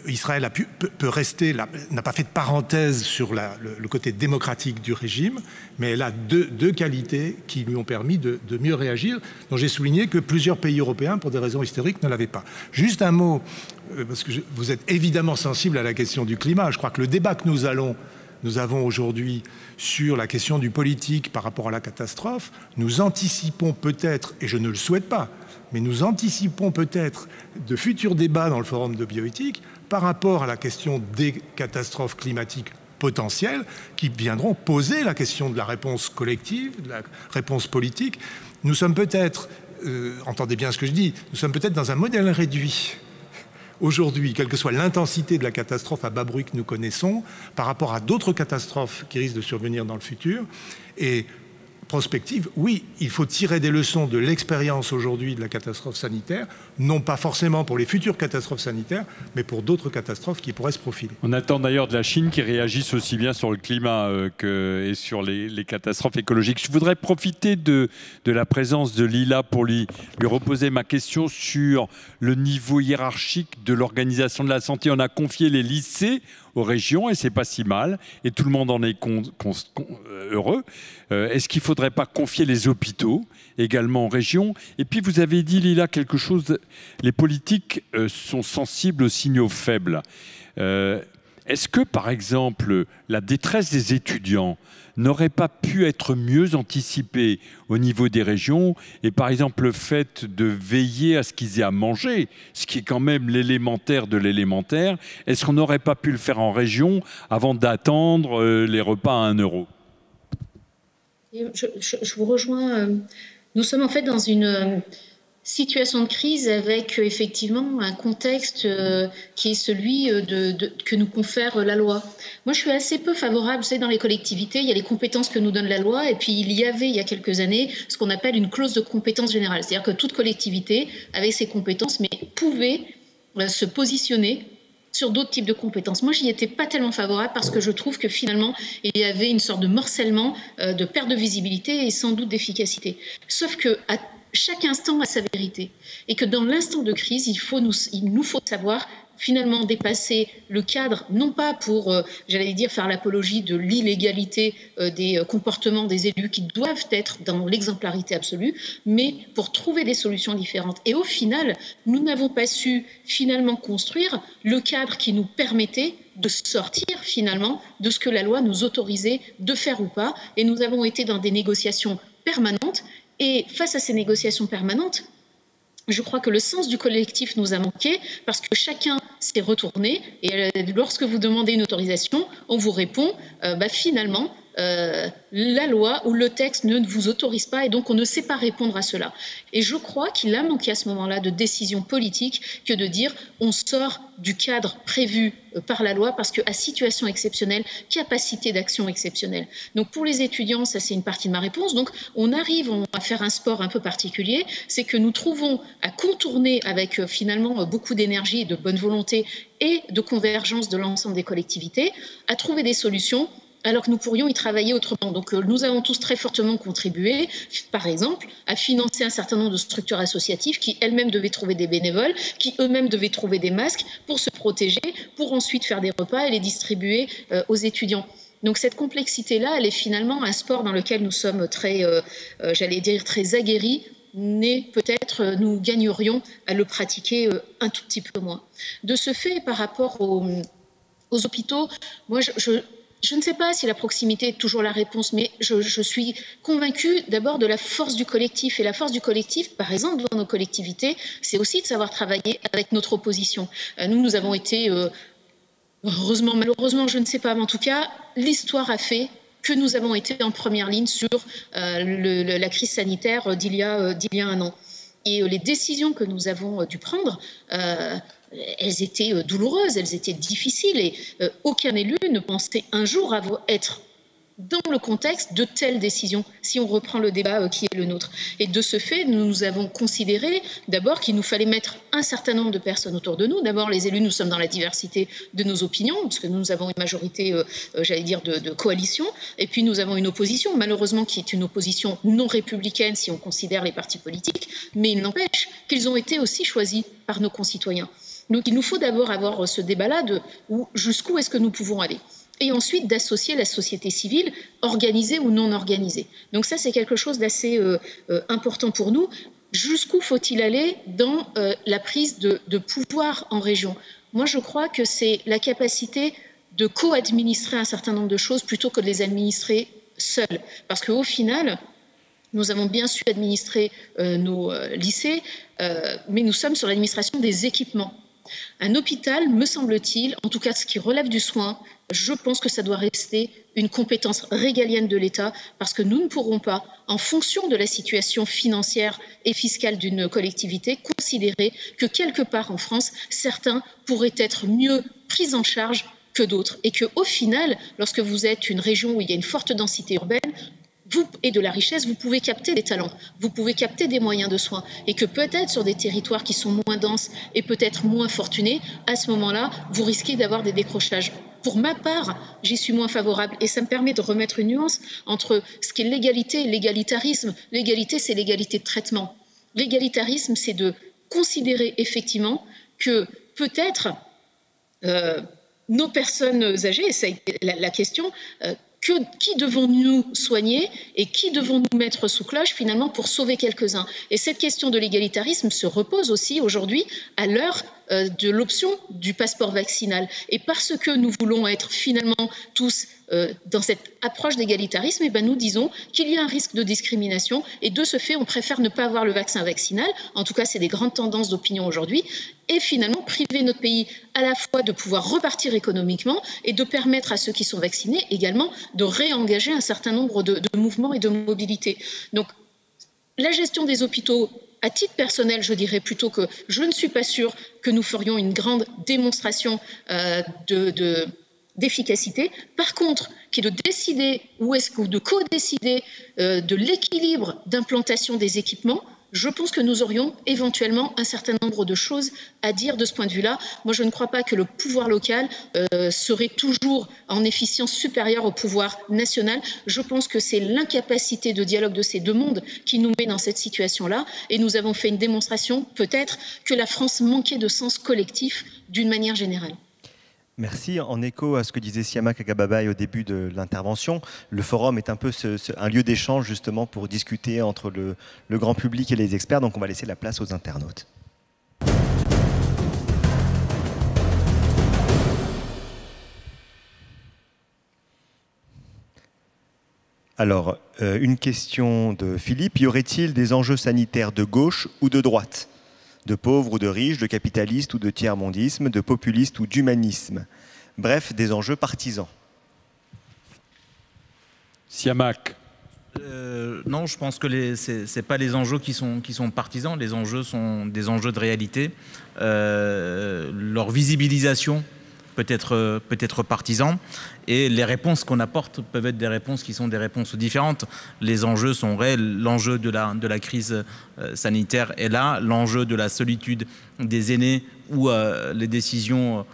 Israël peut rester, n'a pas fait de parenthèse sur le côté démocratique du régime, mais elle a deux qualités qui lui ont permis de mieux réagir, dont j'ai souligné que plusieurs pays européens, pour des raisons historiques, ne l'avaient pas. Juste un mot, parce que vous êtes évidemment sensible à la question du climat. Je crois que le débat que nous avons aujourd'hui sur la question du politique par rapport à la catastrophe, nous anticipons peut-être, et je ne le souhaite pas, mais nous anticipons peut-être de futurs débats dans le forum de bioéthique par rapport à la question des catastrophes climatiques potentielles qui viendront poser la question de la réponse collective, de la réponse politique. Nous sommes peut-être, entendez bien ce que je dis, nous sommes peut-être dans un modèle réduit aujourd'hui, quelle que soit l'intensité de la catastrophe à bas bruit que nous connaissons, par rapport à d'autres catastrophes qui risquent de survenir dans le futur. Et prospective, oui, il faut tirer des leçons de l'expérience aujourd'hui de la catastrophe sanitaire, non pas forcément pour les futures catastrophes sanitaires, mais pour d'autres catastrophes qui pourraient se profiler. On attend d'ailleurs de la Chine qui réagisse aussi bien sur le climat et sur les catastrophes écologiques. Je voudrais profiter de la présence de Lila pour lui reposer ma question sur le niveau hiérarchique de l'organisation de la santé. On a confié les lycées aux régions et c'est pas si mal et tout le monde en est heureux. Est-ce qu'il ne faudrait pas confier les hôpitaux également aux régions? Et puis vous avez dit, Lila, quelque chose, les politiques sont sensibles aux signaux faibles. Est-ce que, par exemple, la détresse des étudiants n'aurait pas pu être mieux anticipée au niveau des régions et, par exemple, le fait de veiller à ce qu'ils aient à manger, ce qui est quand même l'élémentaire de l'élémentaire, est-ce qu'on n'aurait pas pu le faire en région avant d'attendre les repas à 1 €? Je vous rejoins. Nous sommes en fait dans une situation de crise avec effectivement un contexte qui est celui que nous confère la loi. Moi, je suis assez peu favorable, vous savez, dans les collectivités, il y a les compétences que nous donne la loi, et puis il y avait, il y a quelques années, ce qu'on appelle une clause de compétence générale. C'est-à-dire que toute collectivité, avec ses compétences, mais pouvait se positionner sur d'autres types de compétences. Moi, j'y étais pas tellement favorable parce que je trouve que finalement, il y avait une sorte de morcellement, de perte de visibilité et sans doute d'efficacité. Sauf que à chaque instant a sa vérité et que dans l'instant de crise, il nous faut savoir finalement dépasser le cadre, non pas pour, j'allais dire, faire l'apologie de l'illégalité des comportements des élus qui doivent être dans l'exemplarité absolue, mais pour trouver des solutions différentes. Et au final, nous n'avons pas su finalement construire le cadre qui nous permettait de sortir finalement de ce que la loi nous autorisait de faire ou pas. Et nous avons été dans des négociations permanentes. Et face à ces négociations permanentes, je crois que le sens du collectif nous a manqué parce que chacun s'est retourné et lorsque vous demandez une autorisation, on vous répond finalement la loi ou le texte ne vous autorise pas et donc on ne sait pas répondre à cela. Et je crois qu'il a manqué à ce moment-là de décision politique que de dire on sort du cadre prévu par la loi parce qu'à situation exceptionnelle, capacité d'action exceptionnelle. Donc pour les étudiants, ça c'est une partie de ma réponse. Donc on arrive à faire un sport un peu particulier, c'est que nous trouvons à contourner avec finalement beaucoup d'énergie, de bonne volonté et de convergence de l'ensemble des collectivités, à trouver des solutions alors que nous pourrions y travailler autrement. Donc nous avons tous très fortement contribué, par exemple, à financer un certain nombre de structures associatives qui elles-mêmes devaient trouver des bénévoles, qui eux-mêmes devaient trouver des masques pour se protéger, pour ensuite faire des repas et les distribuer aux étudiants. Donc cette complexité-là, elle est finalement un sport dans lequel nous sommes très, j'allais dire, très aguerris, mais peut-être nous gagnerions à le pratiquer un tout petit peu moins. De ce fait, par rapport aux hôpitaux, moi je ne sais pas si la proximité est toujours la réponse, mais je suis convaincue d'abord de la force du collectif. Et la force du collectif, par exemple, dans nos collectivités, c'est aussi de savoir travailler avec notre opposition. Nous avons été, heureusement, malheureusement, je ne sais pas, mais en tout cas, l'histoire a fait que nous avons été en première ligne sur la crise sanitaire d'il y a un an. Et les décisions que nous avons dû prendre, elles étaient douloureuses, elles étaient difficiles et aucun élu ne pensait un jour être dans le contexte de telles décisions, si on reprend le débat qui est le nôtre. Et de ce fait, nous avons considéré d'abord qu'il nous fallait mettre un certain nombre de personnes autour de nous. D'abord, les élus, nous sommes dans la diversité de nos opinions, parce que nous avons une majorité, j'allais dire, de coalition. Et puis, nous avons une opposition, malheureusement, qui est une opposition non républicaine, si on considère les partis politiques. Mais il n'empêche qu'ils ont été aussi choisis par nos concitoyens. Donc, il nous faut d'abord avoir ce débat-là de jusqu'où est-ce que nous pouvons aller. Et ensuite d'associer la société civile, organisée ou non organisée. Donc ça, c'est quelque chose d'assez important pour nous. Jusqu'où faut-il aller dans la prise de pouvoir en région? Moi, je crois que c'est la capacité de co-administrer un certain nombre de choses plutôt que de les administrer seuls. Parce qu'au final, nous avons bien su administrer nos lycées, mais nous sommes sur l'administration des équipements. Un hôpital, me semble-t-il, en tout cas ce qui relève du soin, je pense que ça doit rester une compétence régalienne de l'État parce que nous ne pourrons pas, en fonction de la situation financière et fiscale d'une collectivité, considérer que quelque part en France, certains pourraient être mieux pris en charge que d'autres et qu'au final, lorsque vous êtes une région où il y a une forte densité urbaine, et de la richesse, vous pouvez capter des talents, vous pouvez capter des moyens de soins et que peut-être sur des territoires qui sont moins denses et peut-être moins fortunés, à ce moment-là, vous risquez d'avoir des décrochages. Pour ma part, j'y suis moins favorable et ça me permet de remettre une nuance entre ce qu'est l'égalité et l'égalitarisme. L'égalité, c'est l'égalité de traitement. L'égalitarisme, c'est de considérer effectivement que peut-être nos personnes âgées, c'est la question, qui devons-nous soigner et qui devons-nous mettre sous cloche finalement pour sauver quelques-uns? Et cette question de l'égalitarisme se repose aussi aujourd'hui à l'heure de l'option du passeport vaccinal. Et parce que nous voulons être finalement tous dans cette approche d'égalitarisme, eh ben nous disons qu'il y a un risque de discrimination et de ce fait, on préfère ne pas avoir le vaccin vaccinal. En tout cas, c'est des grandes tendances d'opinion aujourd'hui. Et finalement, priver notre pays à la fois de pouvoir repartir économiquement et de permettre à ceux qui sont vaccinés également de réengager un certain nombre de mouvements et de mobilités. Donc, la gestion des hôpitaux, à titre personnel, je dirais plutôt que je ne suis pas sûre que nous ferions une grande démonstration d'efficacité. Par contre, qui est de décider ou de co-décider de l'équilibre d'implantation des équipements, je pense que nous aurions éventuellement un certain nombre de choses à dire de ce point de vue-là. Moi, je ne crois pas que le pouvoir local serait toujours en efficience supérieure au pouvoir national. Je pense que c'est l'incapacité de dialogue de ces deux mondes qui nous met dans cette situation-là. Et nous avons fait une démonstration, peut-être, que la France manquait de sens collectif d'une manière générale. Merci. En écho à ce que disait Siama Kagababaye au début de l'intervention, le forum est un peu un lieu d'échange justement pour discuter entre le grand public et les experts. Donc on va laisser la place aux internautes. Alors, une question de Philippe. Y aurait-il des enjeux sanitaires de gauche ou de droite ? De pauvres ou de riches, de capitalistes ou de tiers-mondisme, de populistes ou d'humanisme. Bref, des enjeux partisans. Siamak. Non, je pense que ce n'est pas les enjeux qui sont partisans. Les enjeux sont des enjeux de réalité. Leur visibilisation peut être partisan, et les réponses qu'on apporte peuvent être des réponses qui sont des réponses différentes. Les enjeux sont réels. L'enjeu de la crise sanitaire est là. L'enjeu de la solitude des aînés ou les décisions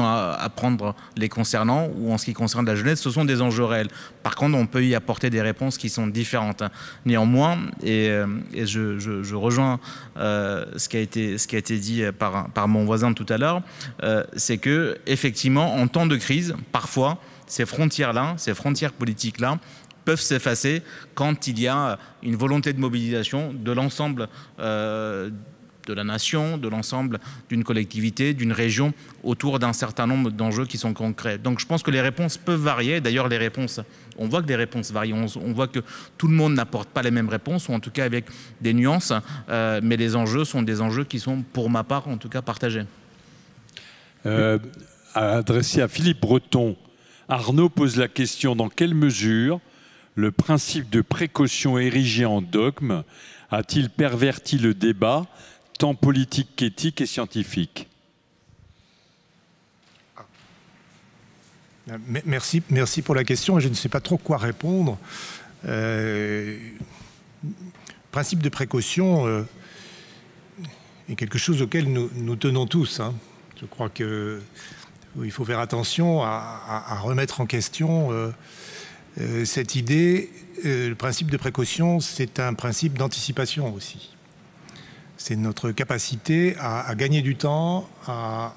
à prendre les concernant, ou en ce qui concerne la jeunesse, ce sont des enjeux réels. Par contre, on peut y apporter des réponses qui sont différentes. Néanmoins, et je rejoins ce qui a été dit par mon voisin tout à l'heure, c'est que effectivement, en temps de crise, parfois, ces frontières-là, ces frontières politiques-là, peuvent s'effacer quand il y a une volonté de mobilisation de l'ensemble de la nation, de l'ensemble d'une collectivité, d'une région, autour d'un certain nombre d'enjeux qui sont concrets. Donc je pense que les réponses peuvent varier. D'ailleurs, les réponses, on voit que les réponses varient. On voit que tout le monde n'apporte pas les mêmes réponses, ou en tout cas avec des nuances. Mais les enjeux sont des enjeux qui sont, pour ma part, en tout cas, partagés. Adressé à Philippe Breton, Arnaud pose la question: dans quelle mesure le principe de précaution érigé en dogme a-t-il perverti le débat, tant politique qu'éthique et scientifique? Merci pour la question. Je ne sais pas trop quoi répondre. Principe de précaution est quelque chose auquel nous tenons tous. Hein. Je crois qu'il faut faire attention à remettre en question cette idée. Le principe de précaution, c'est un principe d'anticipation aussi. C'est notre capacité à gagner du temps, à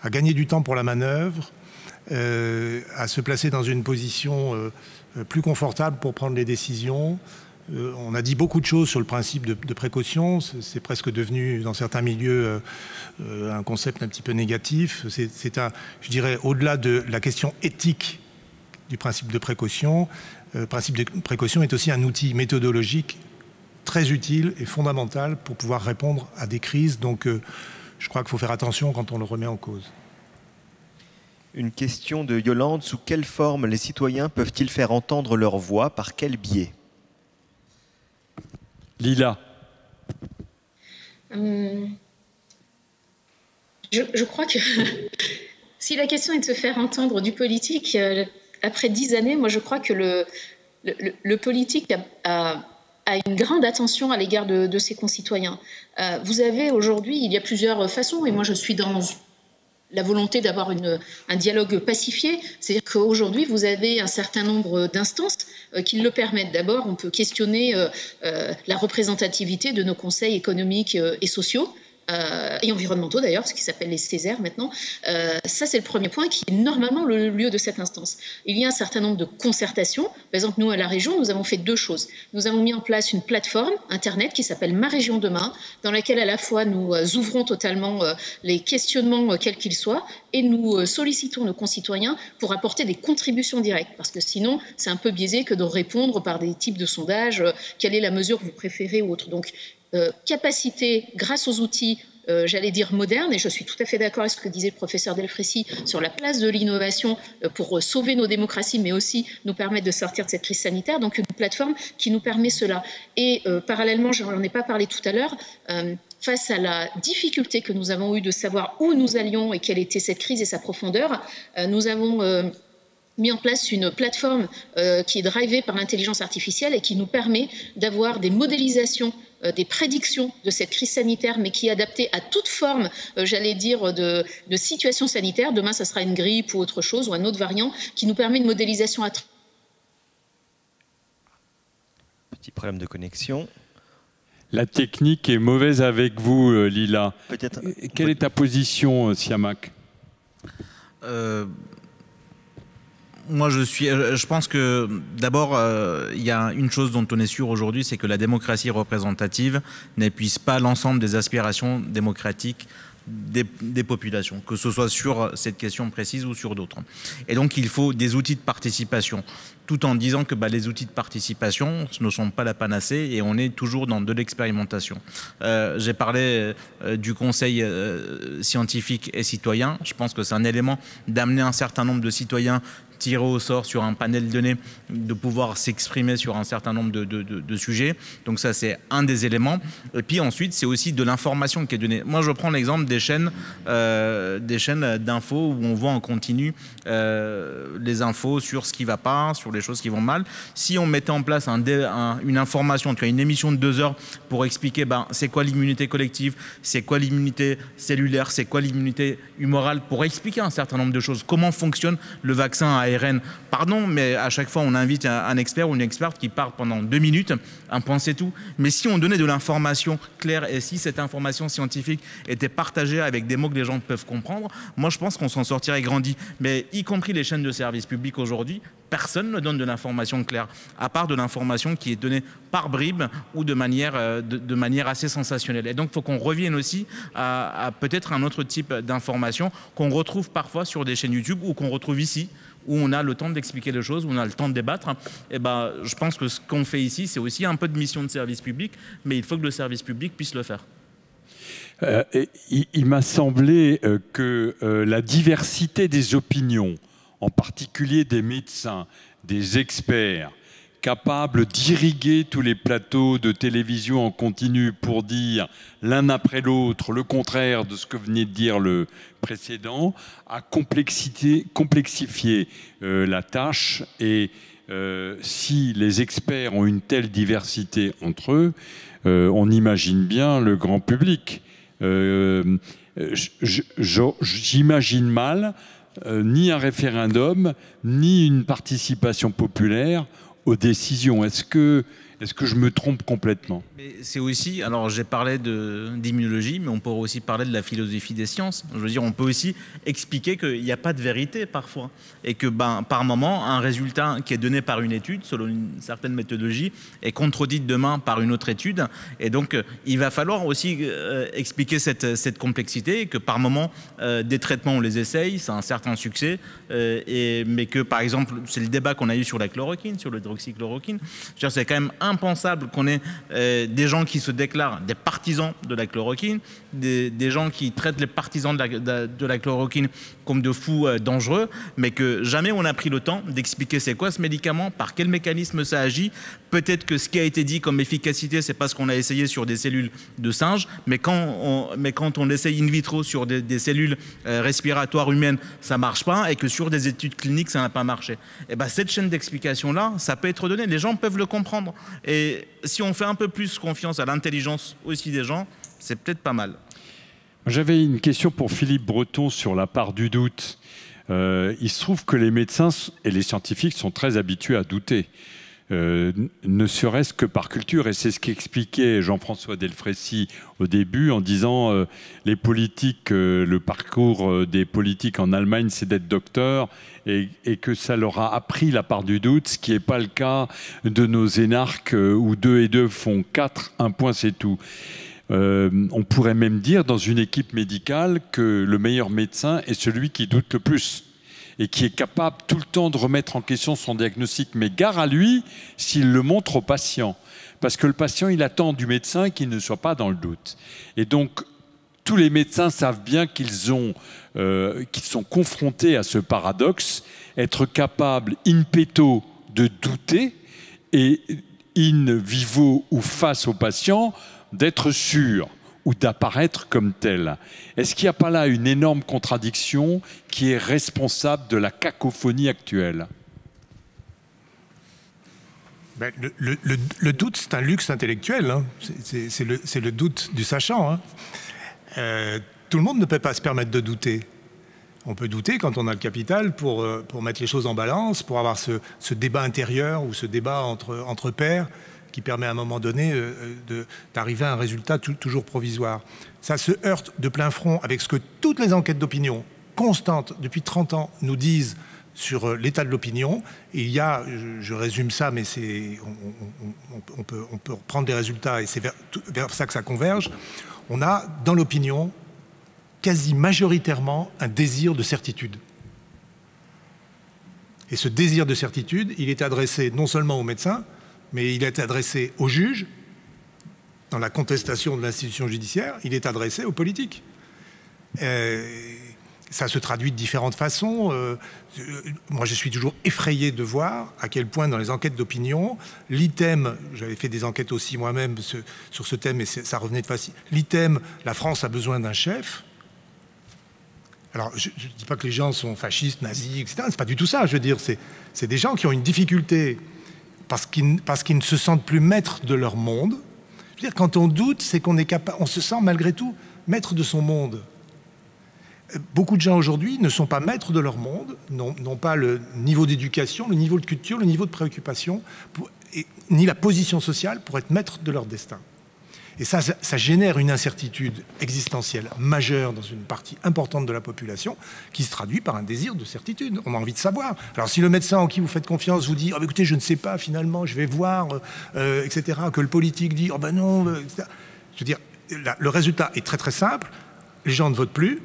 gagner du temps pour la manœuvre, à se placer dans une position plus confortable pour prendre les décisions. On a dit beaucoup de choses sur le principe de précaution. C'est presque devenu, dans certains milieux, un concept un petit peu négatif. Je dirais, au-delà de la question éthique du principe de précaution, le principe de précaution est aussi un outil méthodologique très utile et fondamental pour pouvoir répondre à des crises. Donc, je crois qu'il faut faire attention quand on le remet en cause. Une question de Yolande. Sous quelle forme les citoyens peuvent-ils faire entendre leur voix? Par quel biais? Lila. Je crois que si la question est de se faire entendre du politique, après 10 années, moi je crois que le politique a une grande attention à l'égard de ses concitoyens. Vous avez aujourd'hui, il y a plusieurs façons, et moi je suis dans la volonté d'avoir un dialogue pacifié. C'est-à-dire qu'aujourd'hui, vous avez un certain nombre d'instances qui le permettent. D'abord, on peut questionner la représentativité de nos conseils économiques et sociaux, et environnementaux d'ailleurs, ce qui s'appelle les Césaires maintenant. Ça, c'est le premier point qui est normalement le lieu de cette instance. Il y a un certain nombre de concertations. Par exemple, nous, à la région, nous avons fait 2 choses. Nous avons mis en place une plateforme Internet qui s'appelle Ma Région Demain, dans laquelle à la fois nous ouvrons totalement les questionnements quels qu'ils soient, et nous sollicitons nos concitoyens pour apporter des contributions directes. Parce que sinon, c'est un peu biaisé que de répondre par des types de sondages, quelle est la mesure que vous préférez ou autre. Donc, capacité, grâce aux outils, j'allais dire modernes, et je suis tout à fait d'accord avec ce que disait le professeur Delfrécy sur la place de l'innovation pour sauver nos démocraties, mais aussi nous permettre de sortir de cette crise sanitaire. Donc une plateforme qui nous permet cela. Et parallèlement, je n'en ai pas parlé tout à l'heure, face à la difficulté que nous avons eue de savoir où nous allions et quelle était cette crise et sa profondeur, nous avons mis en place une plateforme qui est drivée par l'intelligence artificielle et qui nous permet d'avoir des modélisations, des prédictions de cette crise sanitaire, mais qui est adaptée à toute forme, j'allais dire, de situation sanitaire. Demain, ça sera une grippe ou autre chose, ou un autre variant, qui nous permet une modélisation à... Petit problème de connexion. La technique est mauvaise avec vous, Lila. Peut-être. Quelle est ta position, Siamak? Moi, je pense que d'abord, il y a une chose dont on est sûr aujourd'hui, c'est que la démocratie représentative n'épuise pas l'ensemble des aspirations démocratiques des populations, que ce soit sur cette question précise ou sur d'autres. Et donc, il faut des outils de participation, tout en disant que les outils de participation ne sont pas la panacée et on est toujours dans de l'expérimentation. J'ai parlé du conseil scientifique et citoyen. Je pense que c'est un élément d'amener un certain nombre de citoyens tirés au sort sur un panel donné, de pouvoir s'exprimer sur un certain nombre de sujets. Donc ça, c'est un des éléments. Et puis ensuite, c'est aussi de l'information qui est donnée. Moi, je prends l'exemple des chaînes d'infos où on voit en continu les infos sur ce qui ne va pas, sur les choses qui vont mal. Si on mettait en place une information, tu as une émission de 2 heures pour expliquer c'est quoi l'immunité collective, c'est quoi l'immunité cellulaire, c'est quoi l'immunité humorale, pour expliquer un certain nombre de choses. Comment fonctionne le vaccin à ARN? Pardon, mais à chaque fois, on invite un expert ou une experte qui parle pendant 2 minutes, un point c'est tout. Mais si on donnait de l'information claire et si cette information scientifique était partagée avec des mots que les gens peuvent comprendre, moi je pense qu'on s'en sortirait grandi. Mais y compris les chaînes de service public aujourd'hui, personne ne donne de l'information claire, à part de l'information qui est donnée par bribes ou de manière assez sensationnelle. Et donc, il faut qu'on revienne aussi à peut-être un autre type d'information qu'on retrouve parfois sur des chaînes YouTube ou qu'on retrouve ici, où on a le temps d'expliquer les choses, où on a le temps de débattre. Et je pense que ce qu'on fait ici, c'est aussi un peu de mission de service public, mais il faut que le service public puisse le faire. Il m'a semblé que la diversité des opinions, en particulier des médecins, des experts, capables d'irriguer tous les plateaux de télévision en continu pour dire l'un après l'autre le contraire de ce que venait de dire le précédent, a complexifié la tâche. Et si les experts ont une telle diversité entre eux, on imagine bien le grand public. J'imagine mal ni un référendum, ni une participation populaire aux décisions. Est-ce que je me trompe complètement? C'est aussi, alors j'ai parlé d'immunologie, mais on pourrait aussi parler de la philosophie des sciences. Je veux dire, on peut aussi expliquer qu'il n'y a pas de vérité parfois, et que par moment, un résultat qui est donné par une étude, selon une certaine méthodologie, est contredit demain par une autre étude. Et donc, il va falloir aussi expliquer cette complexité, et que par moment, des traitements, on les essaye, c'est un certain succès, mais que, par exemple, c'est le débat qu'on a eu sur la chloroquine, sur l'hydroxychloroquine. C'est quand même impensable qu'on ait des gens qui se déclarent des partisans de la chloroquine, des gens qui traitent les partisans de la chloroquine comme de fous dangereux, mais que jamais on a pris le temps d'expliquer c'est quoi ce médicament, par quel mécanisme ça agit. Peut-être que ce qui a été dit comme efficacité, c'est parce qu'on a essayé sur des cellules de singes, mais quand on essaye in vitro sur des cellules respiratoires humaines, ça marche pas, et que sur des études cliniques, ça n'a pas marché. Et cette chaîne d'explication-là, ça peut être donné, les gens peuvent le comprendre. Et si on fait un peu plus confiance à l'intelligence aussi des gens, c'est peut-être pas mal. J'avais une question pour Philippe Breton sur la part du doute. Il se trouve que les médecins et les scientifiques sont très habitués à douter, ne serait-ce que par culture. Et c'est ce qu'expliquait Jean-François Delfraissy au début en disant les politiques, le parcours des politiques en Allemagne, c'est d'être docteur, et que ça leur a appris la part du doute, ce qui n'est pas le cas de nos énarques où 2 et 2 font 4, un point c'est tout. On pourrait même dire dans une équipe médicale que le meilleur médecin est celui qui doute le plus et qui est capable tout le temps de remettre en question son diagnostic. Mais gare à lui s'il le montre au patient, parce que le patient, il attend du médecin qu'il ne soit pas dans le doute. Et donc, tous les médecins savent bien qu'ils sont confrontés à ce paradoxe, être capables in petto de douter et in vivo ou face au patient d'être sûr ou d'apparaître comme tel. Est-ce qu'il n'y a pas là une énorme contradiction qui est responsable de la cacophonie actuelle? Le doute, c'est un luxe intellectuel. Hein. C'est le doute du sachant. Hein. Tout le monde ne peut pas se permettre de douter. On peut douter quand on a le capital pour mettre les choses en balance, pour avoir ce débat intérieur ou ce débat entre pairs qui permet à un moment donné d'arriver à un résultat toujours provisoire. Ça se heurte de plein front avec ce que toutes les enquêtes d'opinion constantes depuis 30 ans nous disent sur l'état de l'opinion. Il y a, je résume ça, mais on peut prendre des résultats et c'est vers ça que ça converge. On a dans l'opinion quasi majoritairement un désir de certitude. Et ce désir de certitude, il est adressé non seulement aux médecins, mais il est adressé aux juges, dans la contestation de l'institution judiciaire, il est adressé aux politiques. Ça se traduit de différentes façons. Moi, je suis toujours effrayé de voir à quel point dans les enquêtes d'opinion, l'item, j'avais fait des enquêtes aussi moi-même sur ce thème, et ça revenait de facile, l'item « La France a besoin d'un chef ». Alors, je ne dis pas que les gens sont fascistes, nazis, etc. C'est pas du tout ça. Je veux dire, c'est des gens qui ont une difficulté parce qu'ils ne se sentent plus maîtres de leur monde. Je veux dire, quand on doute, c'est qu'on est capable, on se sent malgré tout maître de son monde. Beaucoup de gens aujourd'hui ne sont pas maîtres de leur monde, n'ont pas le niveau d'éducation, le niveau de culture, le niveau de préoccupation, ni la position sociale pour être maître de leur destin. Et ça génère une incertitude existentielle majeure dans une partie importante de la population qui se traduit par un désir de certitude. On a envie de savoir. Alors si le médecin en qui vous faites confiance vous dit « oh, écoutez, je ne sais pas, finalement, je vais voir, etc. », que le politique dit « oh ben non », etc. Je veux dire, le résultat est très très simple. Les gens ne votent plus.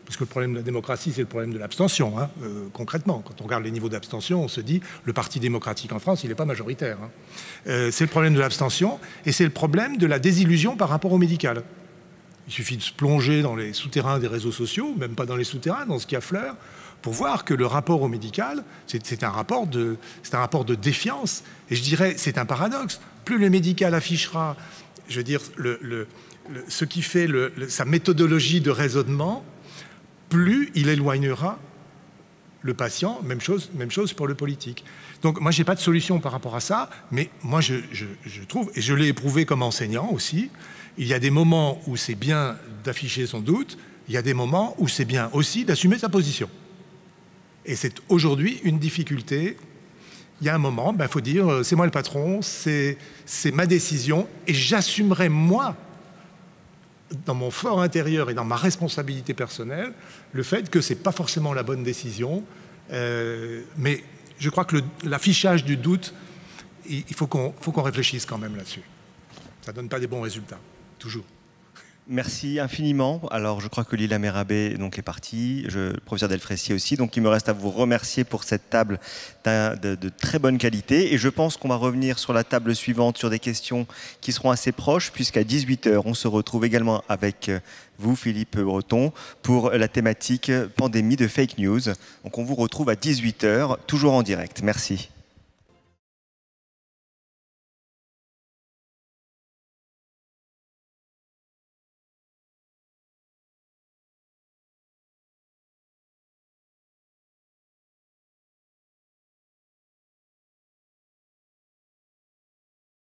Parce que le problème de la démocratie, c'est le problème de l'abstention, hein, concrètement. Quand on regarde les niveaux d'abstention, on se dit le Parti démocratique en France, il n'est pas majoritaire. Hein. C'est le problème de l'abstention et c'est le problème de la désillusion par rapport au médical. Il suffit de se plonger dans les souterrains des réseaux sociaux, même pas dans les souterrains, dans ce qui affleure, pour voir que le rapport au médical, c'est un rapport de défiance. Et je dirais, c'est un paradoxe. Plus le médical affichera, je veux dire, ce qui fait sa méthodologie de raisonnement, plus il éloignera le patient, même chose pour le politique. Donc moi, je n'ai pas de solution par rapport à ça, mais moi, je trouve, et je l'ai éprouvé comme enseignant aussi, il y a des moments où c'est bien d'afficher son doute, il y a des moments où c'est bien aussi d'assumer sa position. Et c'est aujourd'hui une difficulté. Il y a un moment, il faut dire, c'est moi le patron, c'est ma décision, et j'assumerai moi, dans mon fort intérieur et dans ma responsabilité personnelle, le fait que ce n'est pas forcément la bonne décision. Mais je crois que l'affichage du doute, il faut qu'on réfléchisse quand même là-dessus. Ça ne donne pas des bons résultats, toujours. Merci infiniment. Alors, je crois que Lila Merabé donc, est partie, le professeur Delfraissy aussi. Donc, il me reste à vous remercier pour cette table de très bonne qualité. Et je pense qu'on va revenir sur la table suivante sur des questions qui seront assez proches, puisqu'à 18h, on se retrouve également avec vous, Philippe Breton, pour la thématique pandémie de fake news. Donc, on vous retrouve à 18h, toujours en direct. Merci.